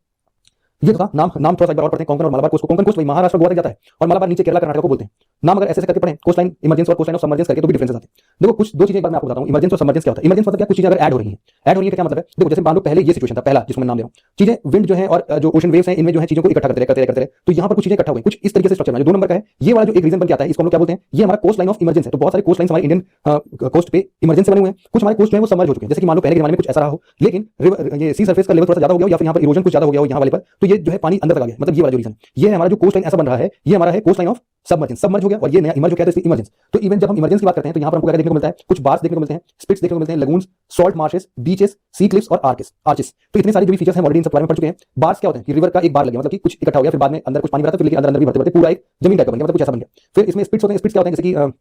ये था नाम नाम थोड़ा सा एक बार और पढ़ते हैं, कोंकण और मलाबार कोस्ट को, कोंकण कोस्ट वही महाराष्ट्र गोवा तक जाता है और मलाबार नीचे केरला कर्नाटक को बोलते हैं। नाम अगर ऐसे करके पढ़ें, कोस्ट लाइन इमरजेंस और कोस्ट लाइन ऑफ सबमर्जेंस करके, तो भी डिफरेंसेस आते हैं। देखो कुछ दो चीजें एक बार मैं आपको बताता हूं, इमरजेंस और सबमर्जेंस क्या होता है। इमरजेंस मतलब क्या, कुछ चीजें अगर ऐड हो रही हैं, ऐड हो रही है क्या मतलब है, देखो जैसे मान लो पहले ये सिचुएशन था, पहला जिसको मैं नाम ले रहा हूं, चीजें विंड जो है और जो ओशन वेव्स हैं इनमें जो है चीजों को इकट्ठा करते रहे, तो यहां पर कुछ चीजें इकट्ठा हो गई, कुछ इस तरीके से स्ट्रक्चर है जो 2 नंबर का है, ये वाला जो एक रीजन बन के आता है, इसको हम लोग क्या बोलते हैं, ये हमारा कोस्ट लाइन ऑफ इमरजेंस है। तो बहुत सारे कोस्ट लाइन हमारे इंडियन कोस्ट पे इमरजेंस से बने हुए हैं, कुछ हमारे कोस्ट जो है वो सबमर्ज हो चुके हैं, जैसे कि मान लो पहले के जमाने में कुछ ऐसा रहा हो, लेकिन ये सी सरफेस का लेवल थोड़ा सा ज्यादा हो गया हो या फिर यहां पर इरोजन कुछ ज्यादा हो गया हो यहां वाले पर, तो ये जो है पानी अंदर तक आ गया, मतलब ये वाला जो रीजन ये है हमारा जो कोस्ट लाइन ऐसा बन रहा है, ये हमारा है coast line of submergence, submerge हो गया और ये नया इमर्ज हो गया, तो इसलिए इमरजेंस। तो इवन जब हम इमरजेंस की बात करते हैं तो यहां पर हमको क्या देखने को मिलता है, कुछ बार्स देखने को मिलते हैं, स्पिट्स देखने को मिलते हैं, लगून्स, सॉल्ट मार्शेस, बीचेस, सी क्लिफ्स और आर्चेस। तो इतने सारे जो भी फीचर्स हैं ऑलरेडी इन सब बारे में पढ़ चुके हैं। बार्स क्या होते हैं कि रिवर का एक बार लग गया, मतलब कि कुछ इकट्ठा हो गया, फिर बाद में अंदर कुछ पानी भरा, तो फिर लेके अंदर भी भरते पूरा एक जमीन टाइप का बन गया, मतलब कुछ ऐसा बन गया। फिर इसमें स्पिट्स होते हैं, स्पिट्स क्या होते हैं, जैसे कि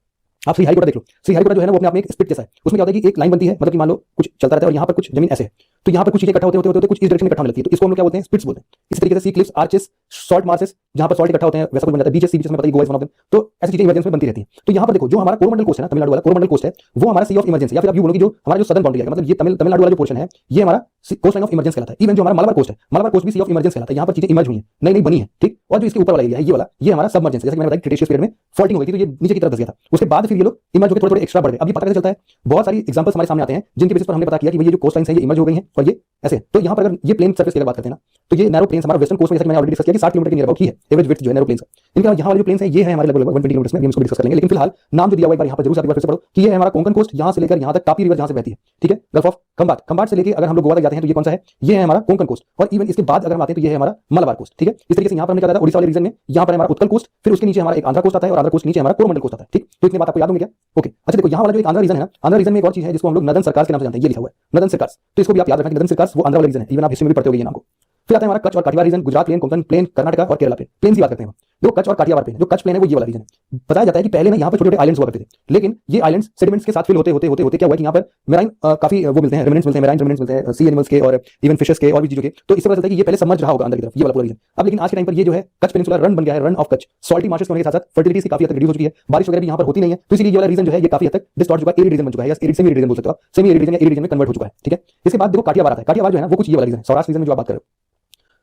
आप श्री हरिकोटा देख लो, श्री हरिकोटा जो है ना वो अपने आप में एक स्पिट जैसा है, उसमें क्या होता है कि एक लाइन बनती है, मतलब कि मान लो कुछ चलता रहता है और यहाँ पर कुछ जमीन ऐसे है, तो यहाँ पर कुछ चीजें इकट्ठा होते कुछ इस डायरेक्शन में इकट्ठा होने लगती है, तो इसको हम लोग क्या बोलते हैं, स्पिट्स बोलते हैं। इसी तरीके से सी क्लिफ्स, आर्चेस, सॉल्ट मार्शेस, जहां पर सॉल्ट इकट्ठा होते हैं वैसा कुछ बन जाता है, बीचेस, सी बीचेस में पता है Goa is one of them, तो ऐसी चीजें इमरजेंस में बनती रहती हैं। तो यहाँ पर देखो जो हमारा कोरोमंडल कोस्ट है ना, तमिलनाडु वाला कोरोमंडल कोस्ट है, वो हमारा सी ऑफ इमरजेंसी, या फिर आप यूं बोलो कि जो हमारा जो सदर्न बाउंड्री है, मतलब ये तमिलनाडु वाला जो पोर्शन है ये हमारा कोस्ट लाइन ऑफ इमरजेंस कहलाता है। इवन जो हमारा मलाबार कोस्ट है, मलाबार कोस्ट भी सी ऑफ इमरजेंस कहलाता है, यहाँ पर चीजें इमर्ज हुई हैं, नई नई बनी है, ठीक। और जो इसके ऊपर वाला एरिया है ये वाला, ये हमारा सबमर्जेंस, जैसे मैंने बताया क्रिटेशियस पीरियड में फॉल्टिंग हो गई थी, तो ये नीचे की तरफ धस गया था, उसके बाद फिर ये लोग इमर्ज होकर थोड़े एक्स्ट्रा बढ़ गए। अब ये पता कैसे चलता है, बहुत सारी एग्जांपल्स हमारे सामने आते हैं जिनके बेसिस पर हमने पता किया कि ये जो कोस्ट लाइन है ये इमर्ज हो गई है और ये ऐसे। तो यहाँ पर अगर ये प्लेन सर्फेस की बात करते हैं ना, तो ये नैरो प्लेन्स हमारा वेस्टर्न कोस्ट में, जैसे मैंने ऑलरेडी डिस्कस किया कि 60 किलोमीटर के नियर अबाउट ही है एवरेज विड्थ जो है नैरो प्लेन्स का। इनका यहाँ वाले जो प्लेन्स है ये है हमारे लगभग 120 किलोमीटर में, हम इसको डिस्कस करेंगे, लेकिन फिलहाल नाम जो दिया हुआ एक बार यहाँ पर जरूर से एक बार फिर से पढ़ो कि ये है हमारा कोंकण कोस्ट, यहाँ से लेकर यहाँ तक तापी रिवर जहाँ से बहती है, ठीक है, गल्फ ऑफ खंबाट, खंबाट से लेकर अगर हम लोग गोवा तक जाते हैं तो ये कौन सा है, ये है हमारा कोंकण कोस्ट। और इवन इसके बाद अगर हम आते हैं तो ये है हमारा मलाबार कोस्ट, ठीक है। इस तरीके से यहाँ पर हमने क्या था, उड़ीसा वाले रीजन में यहाँ पर हमारा उत्कल कोस्ट, फिर उसके नीचे हमारा एक आंध्र कोस्ट आता है और आंध्र कोस्ट नीचे हमारा कोरोमंडल कोस्ट आता है, ठीक। तो इतनी बात आपको याद होंगे क्या, ओके। अच्छा देखो यहाँ वाला जो एक आंध्र रीजन है ना, आंध्र रीजन में एक और चीज है जिसको हम लोग नदन सरकार के नाम से जानते हैं, ये लिखा हुआ है नदन सरकार, तो इसको भी आप याद रखना कि नदन सरकार वो आंध्र वाला रीजन है, इवन आप हिस्ट्री में भी पढ़ते होंगे ये नाम को। फिर आता है हमारा कच्छ और Kathiawar region, Gujarat plain, Konkan plain, Karnataka और केरला प्लेन। प्लेन की बात करते हैं, जो कच्छ और काठियावाड़ प्लेन, जो कच्छ प्लेन है वो ये वाला रीजन है। बताया जाता है कि पहले ना यहाँ पर छोटे छोटे आइलैंड्स हुआ करते थे, लेकिन ये आइलैंड्स सेडिमेंट्स के साथ फिल होते क्या हुआ कि यहाँ पर मेराइन काफी वो मिलते हैं, रेमिनेंट्स मिलते हैं, मेराइन रेमिनेंट्स मिलते हैं सी एनिमल्स के और इवन फिशेस के और भी चीजों के। तो इससे पता चलता है कि ये पहले सबमर्ज रहा होगा अंदर की तरफ, ये वाला पूरा रीजन। अब लेकिन आज के टाइम पर ये जो है कच्छ पेनिनसुला रन बन गया है, run of Kutch, salty marches होने के साथ साथ फर्टिलिटी काफी हद तक रिड्यूस हो चुकी है, बारिश वगैरह भी यहाँ पर होती नहीं है, तो इसलिए ये वाला रीजन जो है ये काफी हद तक डिस्टॉर्ट चुका है, एरिड रीजन बन चुका है, या एरिड सेमी एरिड रीजन बोल सकते हो आप, सेमी एरिड रीजन या एरिड रीजन में कन्वर्ट हो चुका है, ठीक है। इसके बाद देखो काठियावाड़ आता है, काठियावाड़ जो है ना वो कुछ ये वाला रीजन है, सौराष्ट्र रीजन में जो आप बात कर रहे हो।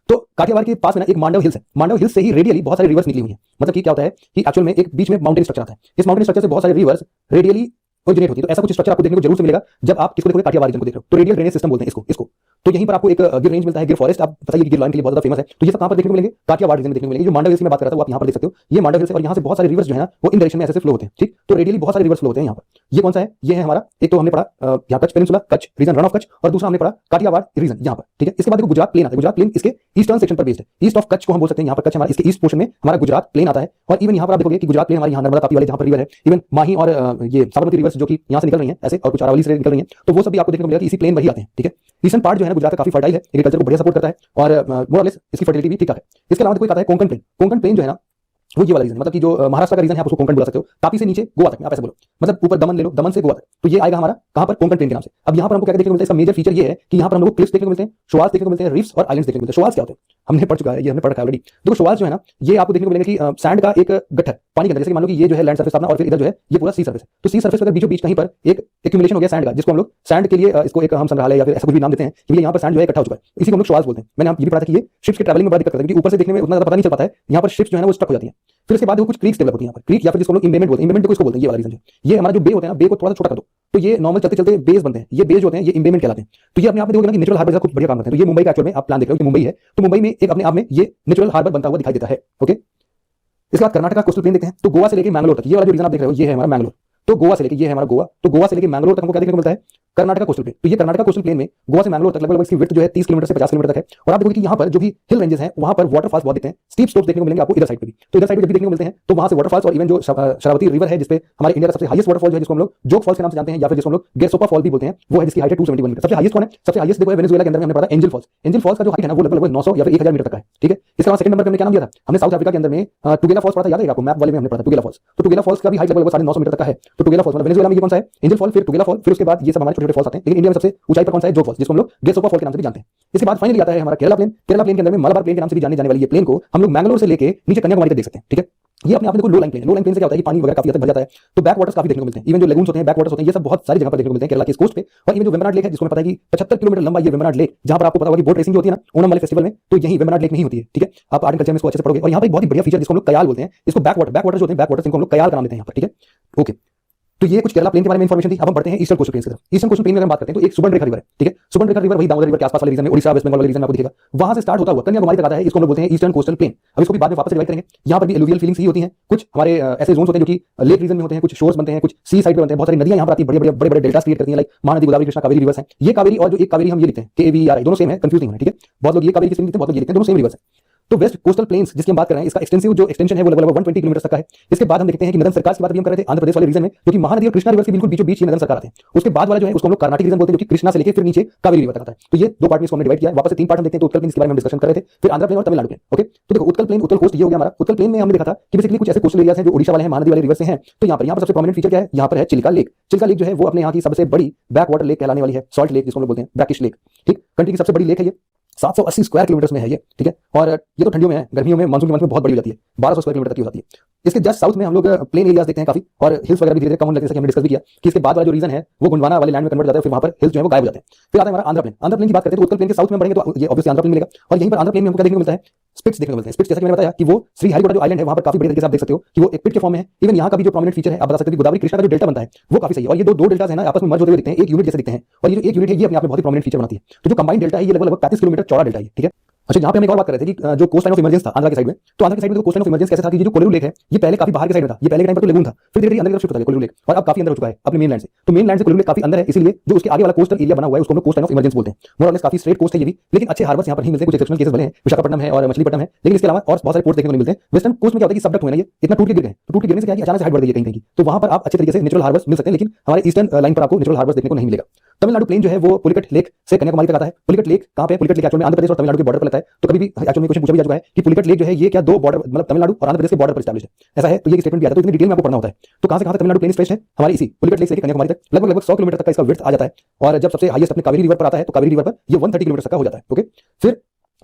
तो काठियावाड़ के पास में ना एक मांडव हिल्स है, मांडव हिल्स से ही रेडियली बहुत सारे रिवर्स निकली हुई हैं। मतलब कि क्या होता है कि एक्चुअल में एक बीच में माउंटेन स्ट्रक्चर आता है, इस माउंटेन स्ट्रक्चर से बहुत सारे रिवर्स रेडियली ओरिजिनेट होती है। तो ऐसा कुछ स्ट्रक्चर आपको देखने को जरूर से मिलेगा जब आप किसको देखोगे, काठियावाड़ रीजन को देख रहे हो, तो रेडियल ड्रेनेज सिस्टम बोलते हैं इसको। तो यहीं पर आपको एक गिर रेंज मिलता है, गिर फॉरेस्ट, आप बताइए गिर लाइन के लिए बहुत ज्यादा फेमस है, तो ये सब कहां पर देखने को मिलेंगे, काठियावाड़ रीजन में देखने को मिलेंगे। जो मांडव हिल्स की मैं बात कर रहा था वो आप यहां पर देख सकते हो, ये मांडव हिल्स है और यहां से बहुत सारे रिवर्स जो है ना वो इन डायरेक्शन में ऐसे फ्लो होते हैं, ठीक। तो रेडियली बहुत सारे रिवर्स फ्लो होते हैं यहाँ पर। ये कौन सा है, ये है हमारा, एक तो हमने पढ़ा यहाँ Kutch peninsula, Kutch region, run of Kutch, और दूसरा हमने पढ़ा काठियावाड़ रीजन यहाँ पर, ठीक है। इसके बाद देखो गुजरात प्लेन आता है, गुजरात प्लेन इसके ईस्टर्न सेक्शन पर बेस्ड है, ईस्ट ऑफ कच्छ को हम बोल सकते हैं, यहाँ पर कच्छ हमारा इसके ईस्ट पोर्शन में हमारा गुजरात प्लेन आता है। और इवन यहाँ पर आप देखोगे कि गुजरात प्लेन हमारे यहाँ नर्मदा तापी वाले जहाँ पर रिवर है, इवन माही और ये साबरमती रिवर्स जो कि यहाँ से निकल रही है ऐसे, और कुछ अरावली से निकल रही है, तो वो सब भी आपको देखने को मिलेगा कि इसी प्लेन वही आते हैं, ठीक है। ईस्टर्न पार्ट जो है ना गुजरात का काफी फर्टाइल है, एग्रीकल्चर को बढ़िया सपोर्ट करता है और मोर और लेस इसकी फर्टिलिटी भी ठीक ठाक है। इसके अलावा कोई आता है कोंकण प्लेन, कोंकण प्लेन जो है ना वो ये वाला रीजन, मतलब कि जो महाराष्ट्र का रीजन है आप उसको कोंकण बुला सकते हो, तापी से नीचे गोवा तक, आप ऐसे बोलो, मतलब ऊपर दमन ले लो, दमन से गोवा तक, तो ये आएगा हमारा कहां पर, कोंकण प्लेन के नाम से। अब यहाँ पर हमको क्या देखने को मिलता है, इसका मेजर फीचर ये है कि यहाँ पर हम लोग क्लिफ्स देखने को मिलते हैं, शोआल्स देखने को मिलते हैं, रिफ्स और आइलैंड्स देखने को मिलते हैं। शोआल्स क्या होते हैं हमने पढ़ चुका है, ये हमने पढ़ रखा है ऑलरेडी। देखो शोआल्स जो है ना ये आपको देखने को मिलेंगे कि सैंड का एक गट्ठर पानी के अंदर, जैसे मान लो कि ये जो है लैंड सर्फेस अपना और फिर इधर जो है ये पूरा सी सर्फेस है, तो सी सर्फेस पर बीचों बीच कहीं पर एक एक्यूमुलेशन हो गया सैंड का, जिसको हम लोग सैंड के लिए इसको एक हम संग्रहालय या फिर ऐसा कुछ भी नाम देते हैं, कि यहाँ पर सैंड जो है इकट्ठा हो चुका है, इसी को हम लोग शोआल्स बोलते हैं। मैंने ये भी पढ़ा था कि ये शिप्स के ट्रैवलिंग में बड़ा दिक्कत करता है, क्योंकि ऊपर से देखने में उतना ज्यादा पता नहीं चल पाता है, यहाँ पर शिप्स जो है ना वो स्टक हो जाती है। फिर उसके बाद कुछ क्रीक्स डेवलप होती है यहाँ पर, क्रीक या फिर जिसको हम लोग इम्बेमेंट बोलते हैं, इम्बेमेंट को इसको बोलते हैं, ये वाला रीजन है। ये हमारा जो बे होते हैं ना, बे को थोड़ा सा छोटा कर दो तो ये नॉर्मल चलते चलते बेस बनते हैं, ये बेस होते हैं, ये इम्बेमेंट कहलाते हैं। तो ये अपने आप में देखोगे ना कि नेचुरल हार्बर का कुछ बढ़िया काम करते हैं। तो ये मुंबई का एक्चुअल में आप प्लान देख रहे हो कि मुंबई है, तो मुंबई में एक अपने आप में ये नेचुरल हार्बर बनता हुआ दिखाई देता है, ओके। इसके बाद कर्नाटक का कोस्टल प्लेन देखते हैं, तो गोवा से लेकर मैंगलोर तक, ये वाला जो रीजन आप देख रहे हो ये है हमारा मैंगलोर। तो गोवा से लेके ये है हमारा गोवा, तो गोवा से लेके मैंगलोर तक हमको क्या देखने को मिलता है, कर्नाटक कोस्टल प्लेन। तो ये कर्नाटक कोस्टल प्लेन में गोवा से मैंगलोर तक लगभग इसकी विड्थ जो है 30 किलोमीटर से 50 किलोमीटर तक है। और आप देखोगे कि यहाँ पर जो भी हिल रेंजेस हैं वहां पर वाटरफॉल्स बहुत दिखते हैं, स्टीप स्लोप्स देखने को मिलेंगे आपको इधर साइड पे भी। तो इधर साइड पे जब भी देखने को मिलते हैं तो वहां से वाटरफॉल्स और इवन जो शरावती रिवर है जिसपे हमारे इंडिया का सबसे हाईएस्ट वाटरफॉल जो है जिसको हम लोग जोग फॉल्स के नाम से जानते हैं या फिर जिसको हम लोग गेरसोपा फॉल भी बोलते हैं, वो है जिसकी हाइट है 271 मीटर। सबसे हाईएस्ट कौन है, सबसे हाईएस्ट देखो वेनेजुएला के अंदर हमने पढ़ा एंजल फॉल्स। एंजल फॉल्स का जो हाइट है ना वो लगभग 900 या फिर 1000 मीटर तक का है, ठीक है। इसके अलावा सेकंड नंबर पे हमने क्या नाम दिया था, हमने साउथ अफ्रीका के अंदर में टुगेला फॉल्स पढ़ा था, याद है आपको, मैप वाले में हमने पढ़ा था टुगेला फॉल्स। तो टुगेला फॉल्स का भी हाइट लगभग 950 मीटर तक का है। तो टुगेला फॉल्स मतलब वेनेजुएला में ये कौन सा है, एंजल फॉल, फिर टुगेला फॉल, फिर उसके बाद ये सब हमारे छोटे छोटे फॉल्स आते हैं, लेकिन इंडिया में सबसे ऊंचाई पर कौन सा है? जोग फॉल्स, जिसको हम लोग गेसोपा फॉल के नाम से भी जानते हैं। इसके बाद फाइनली आता है हमारा केरला प्लेन। केरला प्लेन के अंदर में मलबार प्लेन के नाम से भी जाने जाने वाली ये प्लेन को हम लोग मैंगलोर से लेके नीचे कन्याकुमारी तक देख सकते हैं। ठीक है, ये अपने आप में देखो लो लाइन प्लेन है। लो लाइन प्लेन से क्या होता है कि पानी वगैरह काफी हद तक भर जाता है, तो बैक वाटर्स काफी देखने को मिलते हैं। इवन जो लेगून्स होते हैं, बैक वाटर्स होते हैं, ये सब बहुत सारी जगह पर देखने को मिलते हैं केरला के इस कोस्ट पे। और इवन जो वेम्बनाड लेक है, जिसको पता है कि 75 किलोमीटर लंबा ये वेम्बनाड लेक, जहां पर आपको पता होगा कि बोट रेसिंग जो होती है ना ओणम वाले फेस्टिवल में, तो यही वेम्बनाड लेक में ही होती है। ठीक है, आप आर्ट एंड कल्चर में इसको अच्छे से पढ़ोगे। और यहाँ पे बहुत ही बढ़िया फीचर जिसको हम लोग कयाल बोलते हैं, इसको बैक वाटर जो होते हैं, बैक वाटर इनको हम लोग कयाल का नाम देते हैं यहाँ पर। ठीक है, ओके। तो ये कुछ केरला प्लेन के बारे में इंफॉर्मेशन थी। अब हम बढ़ते हैं ईस्टर्न कोस्टल प्लेन की तरफ। ईस्टर्न कोस्टल प्लेन में हम बात करते हैं तो एक सुबर्णरेखा रिवर है। ठीक है, सुबर्णरेखा रिवर वही दामोदर रिवर के आसपास वाले रीजन में, ओडिशा वेस्ट बंगाल वाले रीजन में आपको दिखेगा। वहां से स्टार्ट होता हुआ कन्याकुमारी तक आता है, इसको हम लोग बोलते हैं ईस्टर्न कोस्टल प्लेन। अब इसको भी बाद में वापस डिवाइड करेंगे। यहाँ पर भी एलुवियल फीलिंग्स ही होती हैं। कुछ हमारे ऐसे जोन्स होते हैं जो कि लेक रीजन में होते हैं, कुछ शोर्स बनते हैं, कुछ सी साइड पे बनते हैं। बहुत सारी नदियां यहाँ पर आती है, बड़े बड़े डेल्टास क्रिएट करती हैं, लाइक महानदी, गोदावरी, कृष्णा, कावेरी रिवर्स है। ये कावेरी और जो एक कावेरी हम ये लिखते हैं KAVERI, दोनों सेम है, कंफ्यूज नहीं होना। ठीक है, बहुत लोग ये कावेरी किस लिखते हैं, बहुत लोग ये लिखते हैं, दोनों सेम रिवर्स है। तो वेस्ट कोस्टल प्लेन्स जिसकी हम बात कर रहे हैं, इसका एक्सटेंसिव जो एक्सटेंशन है वो लगभग 120 किलोमीटर तक का है। इसके बाद हम देखते हैं कि नदन सरकार की बात भी हम कर रहे थे, आंध्र प्रदेश वाले रीजन में, जो कि महानदी और कृष्णा रिवर के बिल्कुल बीचों बीच ये नदन सरकार आते हैं। उसके बाद वाला जो है उसको हम लोग कर्नाटक रीजन बोलते हैं, जो कि कृष्णा से लेकर फिर नीचे कावेरी रिवर तक आता है। तो ये दो पार्ट में इसको हमने डिवाइड किया है। वापस से तीन पार्ट हम देखते हैं। तो उत्कल प्लेन, इसके बारे में हम डिस्कशन कर रहे थे, फिर आंध्र प्लेन और तमिलनाडु प्लेन। ओके, तो देखो उत्कल प्लेन, उत्कल कोस्ट ये हो गया हमारा। उत्कल प्लेन में हमने देखा था कि बेसिकली कुछ ऐसे कोस्टल एरियाज हैं जो ओडिशा वाले हैं, महानदी वाले रिवर से हैं। तो यहाँ पर सबसे प्रोमिनेंट फीचर क्या है? यहाँ पर है चिल्का लेक। चिल्का लेक जो है वो अपने यहाँ की सबसे बड़ी बैक वाटर लेक कहलाने वाली है, सॉल्ट लेक जिसको हम लोग बोलते हैं, ब्रैकिश लेक। ठीक, कंट्री की सबसे बड़ी लेक है ये, 780 स्क्वायर किलोमीटर में है ये। ठीक है, और ये तो ठंडियों में है, गर्मियों में मानसून के मंथ में बहुत बड़ी हो जाती है, 1200 स्क्वायर किलोमीटर तक की हो जाती है। इसके जस्ट साउथ में हम लोग प्लेन एरियाज देखते हैं काफी, और हिल्स वगैरह भी धीरे धीरे कम होने लगते हैं, जैसे हमने डिस्कस भी किया कि इसके बाद वाला जो रीजन है वो गोंडवाना वाले लैंड में कन्वर्ट हो जाता है, फिर वहां पर हिल्स जो है वो गायब हो जाते हैं। फिर आता है हमारा आंध्र प्लेन। आंध्र प्लेन की बात करते हैं तो उत्कल प्लेन के साउथ में बढ़ेंगे तो ये ऑब्वियसली आंध्र प्लेन मिलेगा। और यहीं पर आंध्र प्लेन में हमको क्या देखने को मिलता है? स्पिट्स देखने को मिलते हैं। स्पिट्स जैसा कि मैंने बताया कि वो श्री हरिकोटा जो आइलैंड है वहां पर काफी बड़े तरीके से आप देख सकते हो कि वो एक पिट के फॉर्म में है। इवन यहाँ का भी जो प्रोमिनेंट फीचर है, आप बता सकते हो कि गोदावरी कृष्णा का जो डेल्टा बनता है वो काफी सही है। और ये दो डेल्टास है ना आपस में मर्ज होते हुए दिखते हैं, एक यूनिट जैसे दिखते हैं। और ये जो एक यूनिट है ये अपने आप में बहुत ही प्रोमिनेंट फीचर बनाती है। तो जो कंबाइंड डेल्टा है ये लगभग 35 किलोमीटर चौड़ा डेल्टा है। ठीक है, अच्छा, यहाँ पे हम एक और बात कर रहे थे कि जो कोस्ट लाइन ऑफ इमरजेंस था आंध्र के साइड में, तो आंध्र के साइड में कोस्ट लाइन ऑफ इमरजेंस कैसे था कि ये जो कोलेरू लेक है ये पहले काफी बाहर के साइड में था। ये पहले के टाइम पर तो लेगून था, फिर धीरे धीरे अंदर की तरफ शिफ्ट होता है कोलेरू लेक, और अब काफी अंदर हो चुका है अपने मेन लैंड से। तो मेन लैंड से कोलेरू लेक काफी अंदर है, इसीलिए जो उसके आगे वाला कोस्टल एरिया बना हुआ है उसको हम लोग कोस्ट लाइन ऑफ इमरजेंस बोलते हैं। मोर और लेस काफी स्ट्रेट कोस्ट है ये भी, लेकिन अच्छे हार्बर्स यहाँ पर नहीं मिलते। कुछ एक्सेप्शनल केसेस बने हैं, विशाखापट्टनम है और मछलीपट्टनम है, लेकिन इसके अलावा और बहुत सारे पोर्ट्स देखने को नहीं मिलते हैं। वेस्टर्न कोस्ट में क्या होता है कि सबडक्ट हुए ना, ये इतना टूट के गिर गए, तो टूट के गिरने से क्या है कि अचानक से हाइट बढ़ गई है कहीं कहीं, तो वहां पर आप अच्छे तरीके से नेचुरल हार्बर्स मिल सकते हैं, लेकिन हमारे ईस्टर्न लाइन पर आपको नेचुरल हार्बर्स देखने को नहीं मिलेगा। तमिलनाडु प्लेन जो है वो पुलिकट लेक से कन्याकुमारी तक आता है। पुलिकट लेक कहां पे है? पुलिकट लेक एक्चुअली में आंध्र प्रदेश और तमिलनाडु के बॉर्डर पर लगता है। तो कभी भी एक्चुअली में क्वेश्चन पूछा भी जा चुका है कि पुलिकट लेक जो है ये क्या दो बॉर्डर, मतलब तमिलनाडु और आंध्र प्रदेश के बॉर्डर पर एस्टैब्लिश है, ऐसा है? तो ये स्टेटमेंट भी आता है, तो इतनी डिटेल में आपको पढ़ना होता है। तो कहां से तमिलनाडु प्लेन स्ट्रेच है हमारी इसी पुलिकट लेक से कन्याकुमारी तक, लगभग 100 किलोमीटर तक का इसका विड्थ आ जाता है। और जब सबसे हाईएस्ट अपने कावेरी रिवर पर आता है तो कावेरी रिवर पर ये 130 किलोमीटर तक का हो जाता है। ओके, फिर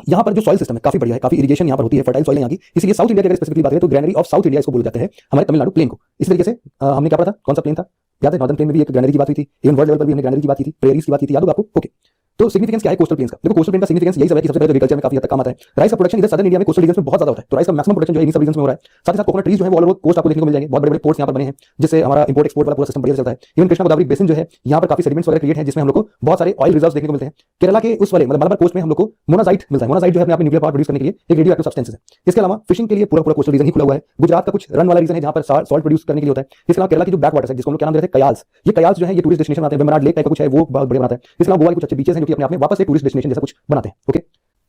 यहाँ पर जो सॉइल सिस्टम है काफी बढ़िया है, काफी इरिगेशन यहाँ पर होती है, फर्टाइल सॉइल है यहाँ की, इसलिए साउथ इंडिया की अगर स्पेसिफिकली बात करें तो ग्रैनरी ऑफ साउथ इंडिया इसको बोले जाते हैं हमारे तमिलनाडु प्लेन को। इस तरीके से हमने क्या पढ़ा था, कौन सा प्लेन था याद है? नॉर्दर्न प्लेन में भी एक ग्रैनरी की बात हुई थी, इवन वर्ल्ड लेवल पर भी हमने ग्रैनरी की बात की थी, प्रेरीज की बात की थी, याद होगा आपको? ओके, तो सिग्निफिकेंस क्या है कोस्टल प्लेन्स का? देखो कोस्टल प्लेन का सिग्निफिकेंस यही सब है कि सबसे पहले एग्रीकल्चर में काफी हद तक काम आता है। राइस का प्रोडक्शन इधर सदर्न इंडिया में कोस्टल रीजन में बहुत ज्यादा होता है, तो राइस का मैक्सिमम प्रोडक्शन जो है इन सब रीजन में हो रहा है। साथ ही साथ कोकोनट ट्रीज जो है वो ऑल ओवर कोस्ट आपको देखने को मिल जाएंगे, बहुत बड़े बड़े पोर्ट्स यहाँ पर बने हैं, जिससे हमारा इंपोर्ट एक्सपोर्ट वाला पूरा सिस्टम बढ़िया चलता है। इवन कृष्णा गोदावरी बेसिन जो है यहाँ पर काफी सेडिमेंट्स वगैरह क्रिएट है, जिसमें हम लोग को बहुत सारे ऑयल रिजर्व्स देखने को मिलते हैं। केरला के उस वाले मतलब मलबार कोस्ट में हम लोग को मोनाजाइट मिलता है। मोनाजाइट जो है अपने न्यूक्लियर पावर प्रोड्यूस करने के लिए एक रेडियो एक्टिव सब्सटेंस है। इसके अलावा फिशिंग के लिए पूरा पूरा कोस्टल रीजन ही खुला हुआ है। गुजरात का कुछ रन वाला रीजन है जहाँ पर सॉल्ट प्रोड्यूस करने के लिए होता है। इसके अलावा केरला की जो बैक वाटर्स है जिसको हम लोग क्या नाम देते हैं कयाल्स, ये कयाल्स जो है ये टूरिस्ट डेस्टिनेशन बनाते हैं। वेम्बनाड लेक टाइप का कुछ है वो बहुत बढ़िया बनाता है। इसके अलावा गोवा के कुछ अच्छे बीचेस हैं जो कि अपने आप में वापस एक टूरिस्ट डेस्टिनेशन जैसा कुछ बनाते हैं। ओके,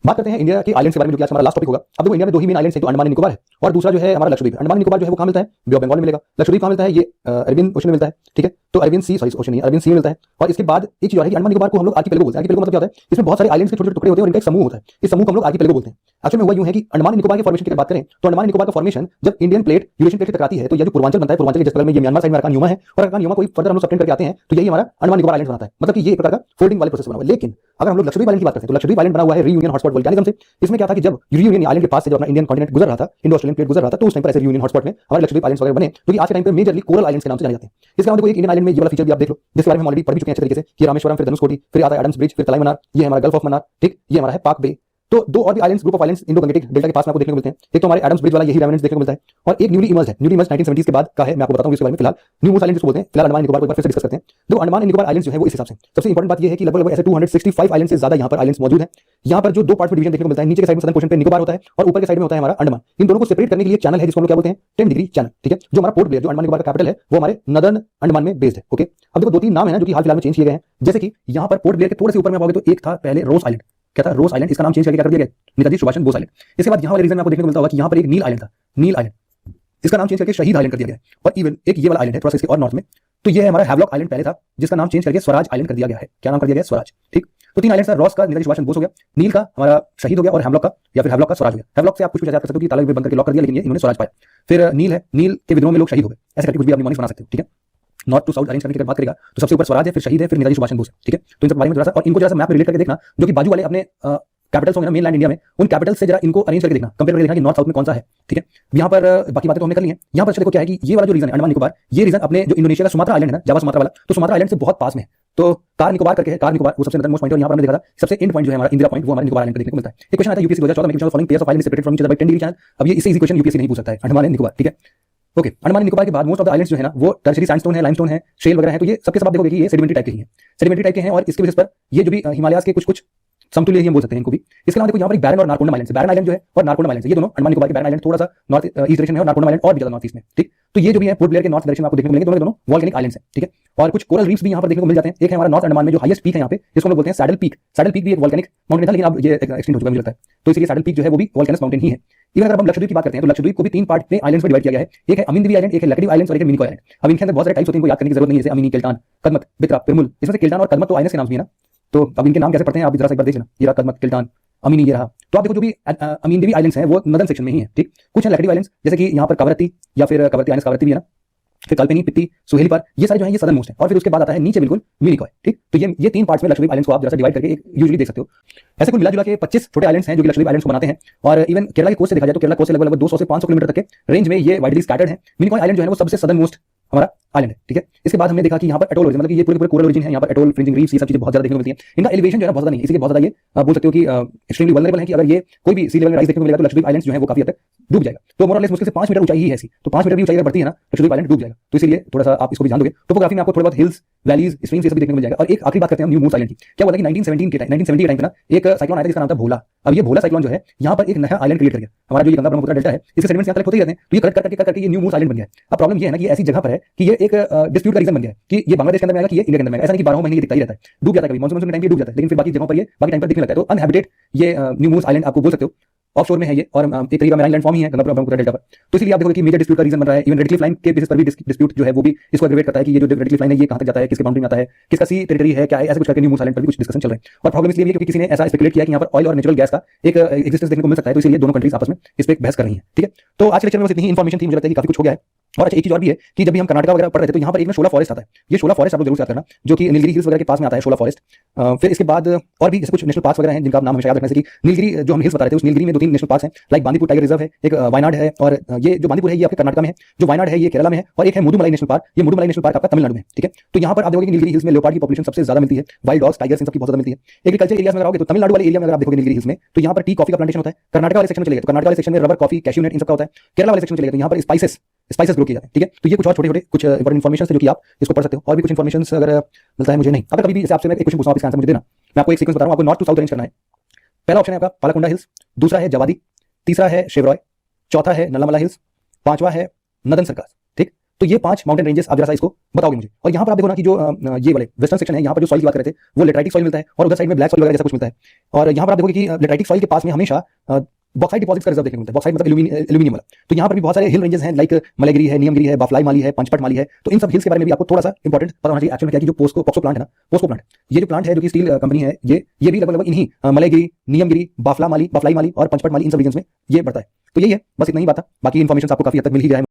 बात करते हैं इंडिया के आइलैंड्स के बारे में, जो कि आज हमारा लास्ट टॉपिक होगा। अब देखो इंडिया में दो ही मेन आइलैंड्स हैं, तो अंडमान निकोबार है और दूसरा जो है हमारा लक्षद्वीप। अंडमान निकोबार जो है वो कहां मिलता है? बे ऑफ बंगाल में मिलेगा। लक्षद्वीप कहां मिलता है? ये अरबियन ओशन में मिलता है। ठीक है, तो अरबियन सी ओशन नहीं, अरबियन सी में मिलता है। और इसके बाद एक चीज और है कि अंडमान निकोबार को हम लोग आर्किपेलागो बोलते हैं। आर्किपेलागो मतलब क्या होता है? इसमें बहुत सारे आइलैंड्स के छोटे छोटे टुकड़े होते हैं और इनका एक समूह होता है। इस समूह को हम लोग आर्किपेलागो बोलते हैं। एक्चुअली में हुआ यूं है कि अंडमान निकोबार के फॉर्मेशन की बात करें तो अंडमान निकोबार का फॉर्मेशन जब इंडियन प्लेट यूरेशियन प्लेट से टकराती है तो ये जो पूर्वांचल बनता है, पूर्वांचल के जस्ट बगल में ये म्यांमार साइड में अरकान यूमा है, और अरकान यूमा को फर्दर हम लोग सबटेंड करके आते हैं तो यही हमारा अंडमान निकोबार आइलैंड बनाता है। मतलब कि ये एक प्रकार का फोल्डिंग वाले प्रोसेस बना हुआ है। लेकिन अगर हम लोग लक्षद्वीप आइलैंड की बात करते हैं तो लक्षद्वीप आइलैंड बना हुआ है रीयूनियन हॉटस्पॉट वोल्केनिज्म से। इसमें क्या था कि जब रीयूनियन आइलैंड के पास से जब अपना इंडियन कॉन्टिनेंट गुजर रहा था, इंडो ऑस्ट्रेलियन प्लेट गुजर रहा था, तो उस टाइम पर ऐसे रीयूनियन हॉटस्पॉट में हमारे लक्षद्वीप आइलैंड्स वगैरह बने, जो कि आज के टाइम पे मेजरली कोरल आइलैंड्स के नाम से जाने जाते हैं। इसके अलावा देखो एक इंडियन आइलैंड में ये वाला फीचर भी आप देख लो, जिसके बारे में हम ऑलरेडी पढ़ भी चुके हैं अच्छे तरीके से, कि रामेश्वरम, फिर धनुषकोटी, फिर आता है एडम्स ब्रिज, फिर तलाई मन्नार, ये हमारा गल्फ ऑफ मन्नार। ठीक, ये हमारा है पाक बे। तो दो और भी islands, group of islands Indo Gangetic delta के पास में आपको देखने को मिलते हैं। एक तो हमारे एडम्स ब्रिज वाला यही रेमिनेंट्स देखने को मिलता है, और एक न्यूली इमर्ज है, न्यूली इमर्ज 1970s के बाद का है। मैं आपको बताऊं इसके बारे में। फिलहाल न्यू मूस आइलैंड जिसको बोलते हैं, फिलहाल अंडमान निकोबार को एक बार फिर से डिस्कस करते हैं। तो अंडमान निकोबार आइलैंड्स जो है वो इस हिसाब से सबसे इंपॉर्टेंट बात ये है कि लगभग ऐसे 265 आइलैंड्स से ज्यादा यहाँ पर आइलैंड्स मौजूद हैं। यहाँ पर जो दो पार्ट में डिवीजन देखने को मिलता है, नीचे के साइड में सदर्न पोर्शन पे निकोबार होता है और ऊपर के साइड में होता है हमारा अंडमान। इन दोनों को सेपरेट करने के लिए चैनल है जिसको हम लोग क्या बोलते हैं? 10 डिग्री चैनल। ठीक है, जो हमारा पोर्ट ब्लेयर, जो अंडमान निकोबार का कैपिटल है, वो हमारे नदर्न अंडमान में बेस्ड है। ओके, अब देखो दो तीन नाम है ना जो कि हाल फिलहाल में चेंज किए गए हैं। जैसे कि यहाँ पर पोर्ट ब्लेयर के थोड़े से ऊपर में आओगे तो एक था पहले रोज आइलैंड। क्या था? रोज आइलैंड। इसका नाम चेंज करके क्या कर दिया गया? नेताजी सुभाष चंद्र बोस आइलैंड। इसके बाद यहाँ वाले रीजन में आपको देखने को मिलता होगा कि यहाँ पर एक नील आइलैंड था, नील आइलैंड। इसका नाम चेंज करके शहीद आइलैंड कर दिया गया है। और इवन एक ये वाला आइलैंड है थोड़ा सा इसके और नॉर्थ में, तो ये है हमारा हैवलॉक आइलैंड पहले था, जिसका नाम चेंज करके स्वराज आइलैंड कर दिया गया है। क्या नाम कर दिया गया? स्वराज। ठीक, तो तीन आइलैंड्स था। रॉस का नेताजी सुभाष चंद्र बोस हो गया, नील का हमारा शहीद हो गया, और हैवलॉक का या फिर हैवलॉक का स्वराज हो गया। हैवलॉक से आप कुछ भी याद कर सकते हो कि ताला बंद करके लॉक कर दिया, लेकिन ये इन्होंने स्वराज पाया। फिर नील है, नील के विद्रोह में लोग शहीद हो गए, ऐसे करके कुछ भी अपनी मॉर्निंग बना सकते हो। ठीक है, नॉर्थ टू साउथ अरेंज करने की बात करेगा तो सबसे ऊपर स्वराज है, फिर शहीद है, फिर नेताजी सुभाष चंद्र बोस है। ठीक है, तो इन सब बारे में जरा सा, और इनको जरा सा मैप में रिलेट करके देखना, जो कि बाजू वाले अपने कैपिटल्स होंगे ना मेन लैंड इंडिया में, उन कैपिटल से जरा इनको अरेंज करके देखना, कंपेयर करके देखना कि नॉर्थ साउथ में कौन सा है। ठीक है, यहाँ पर बाकी बातें तो हमने कर ली हैं। यहाँ पर देखो क्या है कि ये वाला जो रीजन है अंडमान निकोबार, ये रीजन अपने जो इंडोनेशिया का सुमात्रा आइलैंड है ना, जावा सुमात्रा वाला, तो सुमात्रा आइलैंड से बहुत पास में है। तो कार निकोबार करके है, कार निकोबार वो सबसे नॉर्दर्न मोस्ट पॉइंट है। यहाँ पर हमने देखा था सबसे एंड पॉइंट जो है हमारा इंदिरा पॉइंट, वो हमारे निकोबार आइलैंड पर देखने को मिलता है। एक क्वेश्चन आता है यूपीएससी 2014 में, following pairs of island separated from each other by 10 degree channel. अब ये इससे इजी क्वेश्चन यूपीएससी नहीं पूछ सकता है, अंडमान एंड निकोबार। ठीक है, ओके, अंडमान निकोबार के बाद मोस्ट ऑफ द आइलैंड्स जो है ना वो टर्शियरी सैंडस्टोन है, लाइमस्टोन है, शेल वगैरह है। तो ये सबके सब आप देखोगे कि ये सेडिमेंट्री टाइप के ही हैं, सेडिमेंट्री टाइप के हैं, और इसके बेसिस पर ये जो भी हिमालयाज के कुछ समतुल्य ही हम बोल सकते हैं इनको भी। इसके अलावा देखो यहाँ पर एक बैरन और नारकोंडम आइलैंड है, बैरन आइलैंड जो है और नारकोंडम आइलैंड है, ये दोनों अंडमान निकोबार के बैरन आइलैंड थोड़ा सा नॉर्थ ईस्ट डायरेक्शन में और नारकोंडम आइलैंड और भी ज्यादा नॉर्थ ईस्ट में। ठीक, तो ये जो भी है पोर्ट ब्लेयर के नॉर्थ डायरेक्शन में आपको देखने को मिलेंगे, दोनों वॉल्केनिक आइलैंड्स हैं। ठीक है, और कुछ कोरल रीफ्स भी यहाँ पर देखने को मिल जाते हैं। एक है हमारा नॉर्थ अंडमान में जो हाईएस्ट पीक है यहाँ पे, जिसको हम बोलते हैं सैडल पीक। सैडल पीक भी एक वॉल्केनिक माउंटेन था, लेकिन अब ये एक्सटिंक्ट हो चुका है मुझे लगता है, तो इसलिए सैडल पीक जो है वो भी वॉल्केनस माउंटेन ही है। इवन अगर हम लक्षद्वीप की बात करते हैं तो लक्षद्वीप को भी 3 पार्ट में आइलैंड्स में डिवाइड किया गया है। एक है अमीन द्वीप आइलैंड, एक है लक्षद्वीप आइलैंड्स और एक है मिनिकॉय आइलैंड। अब इनके अंदर बहुत सारे टाइप्स होते हैं, इनको याद करने की जरूरत नहीं है, जैसे अमीनी, केल्टान, कदमत, बित्रा, पिरमुल। इसमें से केल्टान और कदमत तो आइलैंड्स के नाम भी है ना, तो अब इनके नाम कैसे पढ़ते हैं आप जरा सा एक बार देख लेना। ये रहा कदमत, केल्टान, अमीनी, ये रहा। तो आप देखो जो भी अमीन द्वीप आइलैंड्स हैं वो नॉर्दर्न सेक्शन में ही है। ठीक, कुछ है लक्षद्वीप आइलैंड्स, जैसे कि यहाँ पर कवरत्ती या फिर कवरत्ती आइलैंड्स, कवरत्ती भी है ना, फिर कल्पेनी, पित्ती, सुहेली पर, ये सारे जो है ये सदर्न मोस्ट है। और फिर उसके बाद आता है नीचे बिल्कुल मिनिकॉय। ठीक, तो ये 3 पार्ट्स में लक्षद्वीप आइलैंड्स को आप जरा डिवाइड करके यूजुअली देख सकते हो। ऐसे कुल मिला जुला के 25 छोटे आइलैंड्स हैं जो कि लक्षद्वीप आइलैंड्स को बनाते हैं। और इवन केरला की कोस्ट से देखा जाए तो केरला कोस्ट से लगभग 200 से 500 किलोमीटर तक के रेंज में ये वाइडली स्कैटर्ड है। मिनिकॉय आइलैंड जो है वो सबसे सदर्न मोस्ट हमारा आइलैंड है। ठीक है, इसके बाद हमने देखा कि यहाँ पर एटोल ओरिजिन, मतलब कि ये पूरे कोरल ओरिजिन है, यहाँ पर एटोल, फ्रिंजिंग रीफ्स, ये सब चीजें बहुत ज्यादा देखने को मिलती हैं। इनका एलिवेशन जो है बहुत ज्यादा नहीं, इसलिए बहुत ज्यादा ये बोल सकते हो कि एक्सट्रीमली वल्नरेबल है कि अगर ये कोई भी सी लेवल में राइज देखने को मिलेगा तो लक्षद्वीप आइलैंड्स जो है वो काफी हद तक डूब जाएगा। तो मोर और लेस मुश्किल से 5 मीटर ऊंचाई ही है ऐसी, तो 5 मीटर भी ऊंचाई अगर बढ़ती है ना लक्षद्वीप आइलैंड डूब जाएगा। तो इसलिए थोड़ा सा आप इसको भी जान दोगे। टोपोग्राफी में आपको थोड़ा बहुत हिल्स, वैलीज, स्ट्रीम्स ये सब देखने को मिल जाएगा। और एक आखिरी बात करते हैं हम न्यू मूर्स आइलैंड की। क्या हुआ कि 1917 के टाइम पे ना एक साइक्लोन आया था जिसका नाम था भोला। अब ये भोला साइक्लोन जो है यहाँ पर एक नया आइलैंड क्रिएट कर गया। हमारा जो ये गंगा ब्रह्मपुत्र डेल्टा है इसके सेडिमेंट्स यहाँ कलेक्ट होते ही रहते हैं, तो ये कलेक्ट करके ये न्यू मूर्स आइलैंड बन गया है। अब प्रॉब्लम ये है ना कि ऐसी जगह पर है कि ये एक डिस्प्यूट का रीजन बन गया है कि ये बांग्लादेश के अंदर में आएगा कि ये इंडिया के अंदर में आएगा। ऐसा नहीं कि 12 महीने ये दिखता ही रहता है, डूब जाता है, कभी मानसून के टाइम पे डूब जाता है, लेकिन फिर बाकी जगहों पर ये बाकी टाइम पर दिखने लगता है। तो अनहैबिटेड ये न्यू मूर्स आइलैंड आपको बोल सकते हो, ऑफ शोर में है ये, और एक तरीका मेराइन लैंड फॉर्म ही है गंगा ब्रह्मपुत्र डेल्टा पर। तो इसलिए आप देखोगे कि मेजर डिस्प्यूट का रीजन बन रहा है। इवन रेड क्लिफ लाइन के बेसिस पर भी डिस्प्यूट जो है वो भी इसको एग्रीवेट करता है कि ये जो रेड क्लिफ लाइन है ये कहां तक जाता है, किसके बाउंड्री में आता है, किसका सी टेरिटरी है, क्या है, ऐसा कुछ करके न्यू मूर्स आइलैंड पर भी कुछ डिस्कशन चल रहे हैं। और प्रॉब्लम इसलिए क्योंकि किसी ने ऐसा स्पेकुलेट किया कि यहाँ पर ऑयल और नेचुरल गैस का एक एक्जिस्टेंस देखने को मिल सकता है, तो इसलिए दोनों कंट्रीज आपस में इस पर बहस कर रही हैं। ठीक है, तो आज के लेक्चर में बस इतनी ही इन्फॉर्मेशन थी, मुझे लगता है कि काफी कुछ हो गया है। और अच्छा एक चीज और भी है कि जब भी हम कर्नाटका वगैरह पढ़ रहे थे तो यहाँ पर एक में शोला फॉरेस्ट आता है। ये शोला फॉरेस्ट आप लोग जरूर याद करना, जो कि नीलगिरी हिल्स वगैरह के पास में आता है शोला फॉरेस्ट। फिर इसके बाद और भी जैसे कुछ नेशनल पार्क्स वगैरह हैं जिनका आप नाम हमेशा याद रखना, जैसे कि नीलगिरी जो हम हिल्स बता रहे थे, उस नीलगिरी में 2-3 नेशनल पार्क्स हैं, लाइक बांदीपुर टाइगर रिजर्व है, एक वायनाड है, और ये जो बांदीपुर है ये आपके कर्नाटका में है, जो वायनाड है ये केरला में है, और एक है मुदुमलाई नेशनल पार्क, ये मुदुमलाई नेशनल पार्क आपका तमिलनाडु में है। ठीक है, तो यहाँ पर आप देखोगे कि नीलगिरी हिल्स में लेपर्ड की पॉपुलेशन सबसे ज्यादा मिलती है, वाइल्ड डॉग्स, टाइगर्स इन सबकी बहुत ज्यादा मिलती है। एग्रीकल्चर एरिया में अगर आओगे तो तमिलनाडु वाले एरिया में अगर आप देखोगे नीलगिरी हिल्स में तो यहाँ पर टी कॉफी का प्लांटेशन होता है। कर्नाटका वाले सेक्शन में चले गए तो कर्नाटका वाले सेक्शन में रबर, कॉफी, कैश्यू नट इन सबका होता है। केरला वाले सेक्शन में चले गए तो यहाँ पर स्पाइसेस ग्रो किए जाते हैं। ठीक है, तो ये कुछ और छोटे छोटे कुछ इंपॉर्टेंट इन्फॉर्मेशन है जो कि आप इसको पढ़ सकते हो। और भी कुछ इन्फॉर्मेशन अगर मिलता है मुझे नहीं, अगर कभी भी जैसे आपसे मैं एक क्वेश्चन पूछूं आप इसका आंसर मुझे देना, मैं आपको एक सीक्वेंस बता रहा हूं, आपको नॉर्थ टू साउथ अरेंज करना है। पहला ऑप्शन है आपका पालाकोंडा हिल्स, दूसरा है जवादी, तीसरा है शेवरॉय, चौथा है नल्लामला हिल्स, पांचवा है नदन सरकास। ठीक, तो ये 5 माउंटेन रेंजेस आप जरा सा इसको बताओगे मुझे। और यहाँ पर आप देखो ना कि जो ये वाले वेस्टर्न सेक्शन है, यहाँ पर जो सॉइल की बात कर रहे थे वो लेटराइटिक सॉइल मिलता है, और उधर साइड में ब्लैक सॉइल वगैरह जैसा कुछ मिलता है। और यहाँ पर आप देखोगे कि लेटराइटिक सॉइल के पास में हमेशा बॉक्साइट डिपॉजिट्स का रिजर्व देखने को मिलता है। बॉक्साइट मतलब एल्यूमिनियम वाला। तो यहाँ पर भी बहुत सारे हिल रेंजेस हैं, लाइक मलयगिरी है, नियमगिरी है, बाफलाई माली है, पंचपट माली है। तो इन सब हिल्स के बारे में भी आपको थोड़ा सा इंपॉर्टेंट पता होना चाहिए। एक्चुअली क्या है कि जो पॉक्सो प्लांट है ना, पॉक्सो प्लांट, ये जो प्लांट है जो कि स्टील कंपनी है, ये भी लगभग इन्हीं मलयगिरी, नियमगिरी, बाफलाई माली और पंचपट माली इन सब रीजन्स में ये बढ़ता है। तो यही है, बस इतना ही बात था। बाकी इन्फॉर्मेशन आपको काफी हद तक मिल ही गया है।